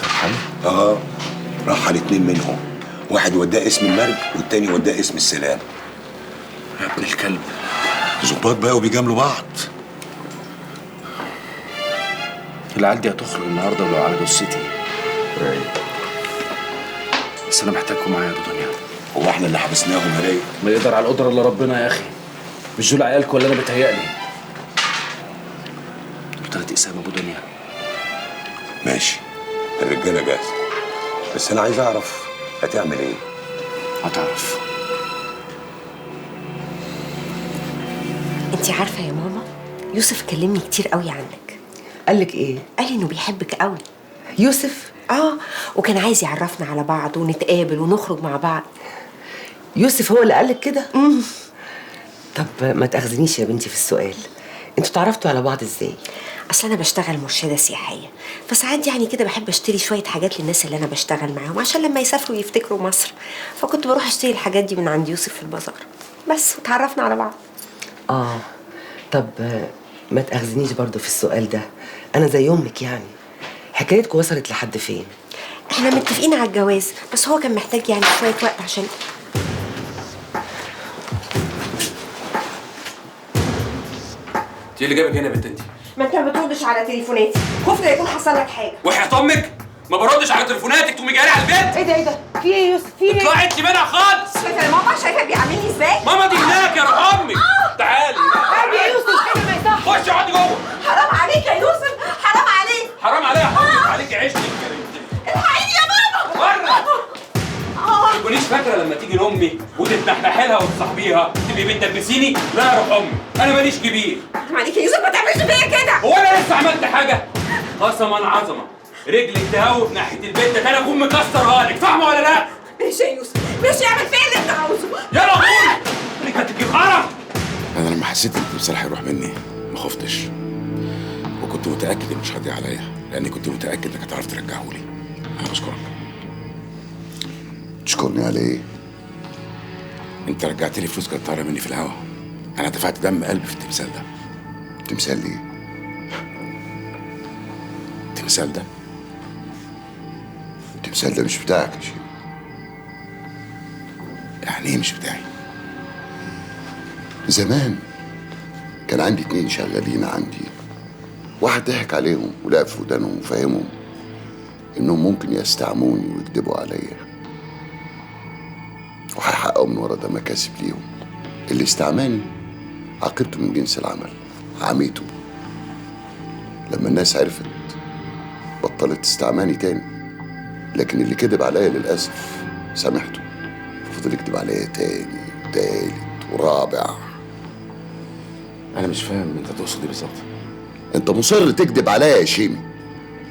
ترحلوا؟ اه، رحل 2 منهم، واحد وداه اسم المرج والتاني وداه اسم السلام. يا ابن الكلب، ظباط بقى وبيجاملوا بعض. العيال دي هتخرج النهارده ولو على جثتي. بس انا محتاجكم معايا يا ابو دنيا. هو احنا اللي حبسناهم يا راي؟ ما يقدر على القدره الا ربنا يا اخي. مش دول عيالك ولا انا بتهيألي؟ دول 3 اقسام ابو دنيا. ماشي، الرجاله جاهزه، بس انا عايز اعرف هتعمل ايه؟ هتعرف. انتي عارفه يا ماما، يوسف كلمني كتير قوي عنك. قال لك ايه؟ قال انه بيحبك قوي. يوسف؟ وكان عايز يعرفنا على بعض ونتقابل ونخرج مع بعض. يوسف هو اللي قال لك كده؟ طب ما تاخذنيش يا بنتي في السؤال، انتوا اتعرفتوا على بعض ازاي؟ اصل انا بشتغل مرشده سياحيه، فساعات يعني كده بحب اشتري شويه حاجات للناس اللي انا بشتغل معاهم عشان لما يسافروا يفتكروا مصر، فكنت بروح اشتري الحاجات دي من عند يوسف في البازار بس، وتعرفنا على بعض. طب ما تاخذنيش برضو في السؤال ده، انا زي امك يعني. حكايتكم وصلت لحد فين؟ احنا متفقين على الجواز، بس هو كان محتاج يعني شويه وقت عشان. انت اللي جابك هنا يا بنت انت؟ ما انت ما بتردش على تليفوناتي، خفت لا يكون حصل لك حاجه. وحياة امك ما بردش على تليفوناتك تقومي جايه على البيت. ايه ده في ايه يا يوسف؟ في ايه؟ اطلعي انت منها خالص. شايفه يا ماما، شايفه بيعاملني ازاي؟ ماما دي هناك يا روح امك. تعالي عادي يا يوسف، كده ما يصحش. خشي اقعدي جوه. حرام عليك يا يوسف، حرام عليك. حرام عليا يا حبيبتي، عليكي عشتك. الحقيني يا ماما. بره. ما تكونيش فاكره لما تيجي لامي وتتنحنحي لها وتصاحبيها تبقي بتدبسيني. لا يا روح امي، انا ماليش كبير. حرام عليك يا يوسف، ما تعملش فيا كده. هو انا لسه عملت حاجه؟ قسما عظمه رجلك تهوب ناحيه البيت ده انا اكون مكسرها لك، فاهمه ولا لا؟ ماشي يا يوسف، ماشي، اعمل فيا اللي انت عاوزه. يلا قومي. انك هتجيب قرف. انا لما حسيت ان التمثال هيروح مني ما خفتش، وكنت متاكد انه مش هيضيع عليا، لاني كنت متاكد انك هتعرف ترجعه لي. انا بشكرك. تشكرني على ايه؟ انت رجعت لي فلوس كانت طايره مني في الهوا. انا دفعت دم قلبي في التمثال ده. تمثال ايه؟ التمثال ده التمثال ده مش بتاعك يا شيخ. يعني ايه مش بتاعي؟ زمان كان عندي 2 شغالين عندي، واحد ضحك عليهم ولعب في ودانهم وفهمهم انهم ممكن يستعموني ويكذبوا عليا، وهيحققوا من ورا ده مكاسب ليهم. اللي استعماني عاقبته من جنس العمل، عميته. لما الناس عرفت بطلت تستعماني تاني، لكن اللي كذب عليا للاسف سامحته، ففضل يكذب عليا تاني وتالت ورابع. انا مش فاهم انت تقصد ايه بالظبط. انت مصر تكذب عليا يا شيمي.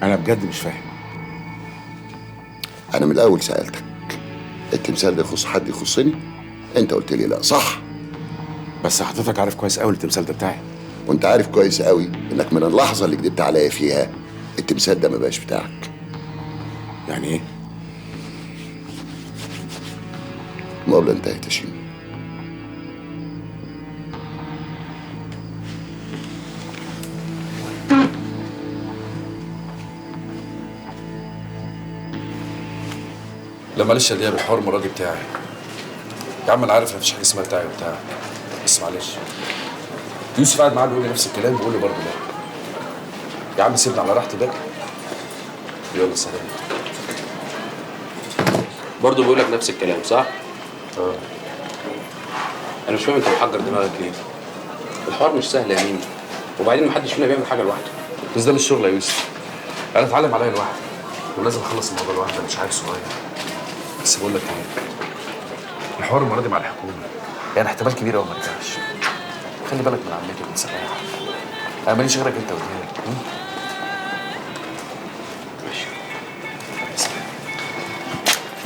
انا بجد مش فاهم. انا من الاول سالتك التمثال ده يخص حد يخصني؟ انت قلت لي لا، صح؟ بس حضرتك عارف كويس قوي التمثال ده بتاعي. وانت عارف كويس قوي انك من اللحظه اللي كدبت عليا فيها التمثال ده ما بقاش بتاعك. يعني ايه؟ المقابله انتهت يا شيمي. لا معلش يا دياب، الحوار المره دي بتاعي. يا عم انا عارف ان مفيش حاجه اسمها بتاعي وبتاعك، بس معلش. يوسف قاعد معاه بيقول لي نفس الكلام، بيقول لي برضه لا. يا عم سيبني على راحتي بقى. يلا سلام. برضه بيقول لك نفس الكلام صح؟ انا مش فاهم انت محجر دماغك ليه؟ الحوار مش سهل يا ميمي، وبعدين محدش فينا بيعمل حاجه لوحده. بس ده مش شغل يا يوسف. انا اتعلم عليا لوحدي، ولازم اخلص الموضوع لوحدي، مش عارف صغير. بس بقول لك ايه، الحوار المره دي مع الحكومه يعني احتمال كبير قوي ما رجعش. خلي بالك من عمتي ومن سبايا. انا ماليش غيرك انت ودياب. ماشي.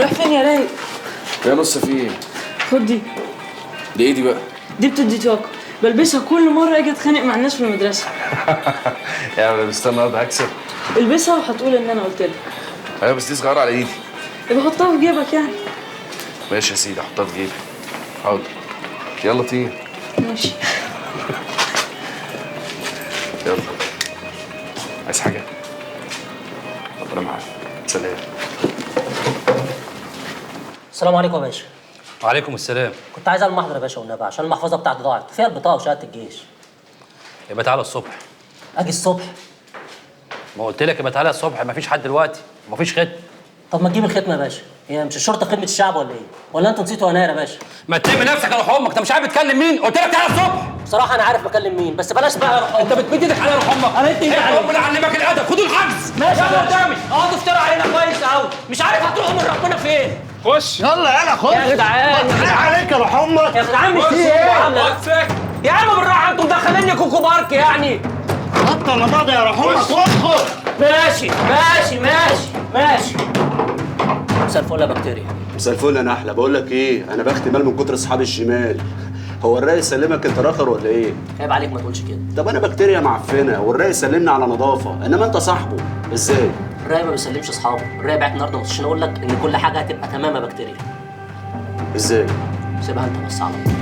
رايح فين يا رايق؟ يا نص في ايه؟ خد دي. دي ايه دي بقى؟ دي بتدي طاقة، بلبسها كل مرة اجي اتخانق مع الناس في المدرسة. يا عم استنى النهارده هكسب. البسها وهتقول ان انا قلت لك. ايوه بس دي صغيرة على ايدي. يبقى حطها في جيبك يعني. ماشي يا سيدي، حطها في جيبي. حاضر. يلا طير. ماشي. يلا. عايز حاجه؟ ربنا معاك. سلام. السلام عليكم يا باشا. وعليكم السلام. كنت عايز اعمل محضر يا باشا والنبي عشان المحفظه بتاعتي ضاعت فيها البطاقه وشهاده الجيش. يبقى تعالى الصبح. اجي الصبح؟ ما قلت لك يبقى تعالى الصبح، مفيش حد دلوقتي ومفيش ختم. طب ما تجيب الختمه يا باشا، هي مش الشرطه خدمه الشعب ولا ايه؟ ولا انتوا نسيتوا يناير يا باشا؟ ما تلم نفسك يا روح امك، انت مش عارف تكلم مين؟ قلت لك تعالى الصبح. بصراحه انا عارف بكلم مين، بس بلاش بقى يا روح امك. انت بتمد ايدك على روح امك. انا انت ايه ربنا علمك الادب، خدوا الحجز. ماشي يلا قدامي. اقعدوا افتروا علينا كويس قوي، مش عارف هتروحوا من ربنا فين. خش يلا يلا خش يا جدعان. ايه عليك يا روح امك؟ يا جدعان مش ايه يا عم بالراحه، انتوا مدخليني كوكو بارك يعني. بطل ماضي يا روح امك وادخل. ماشي ماشي ماشي ماشي. مساء الفل يا بكتيريا. مساء الفل يا نحله. بقول لك ايه، انا بختي مال من كتر اصحاب الشمال. هو الرئيس سلمك انت راخر ولا ايه؟ عيب عليك ما تقولش كده. طب انا بكتيريا معفنه والرئيس سلمني على نظافه، انما انت صاحبه ازاي؟ الراي ما بيسلمش اصحابه، الراي بعت النهارده عشان اقول لك ان كل حاجه هتبقى تمام يا بكتيريا. ازاي؟ سيبها انت بس على طول.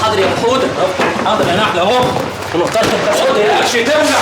حاضر يا حوده. حاضر يا نحله اهو. ونختار الكشوده يا دولة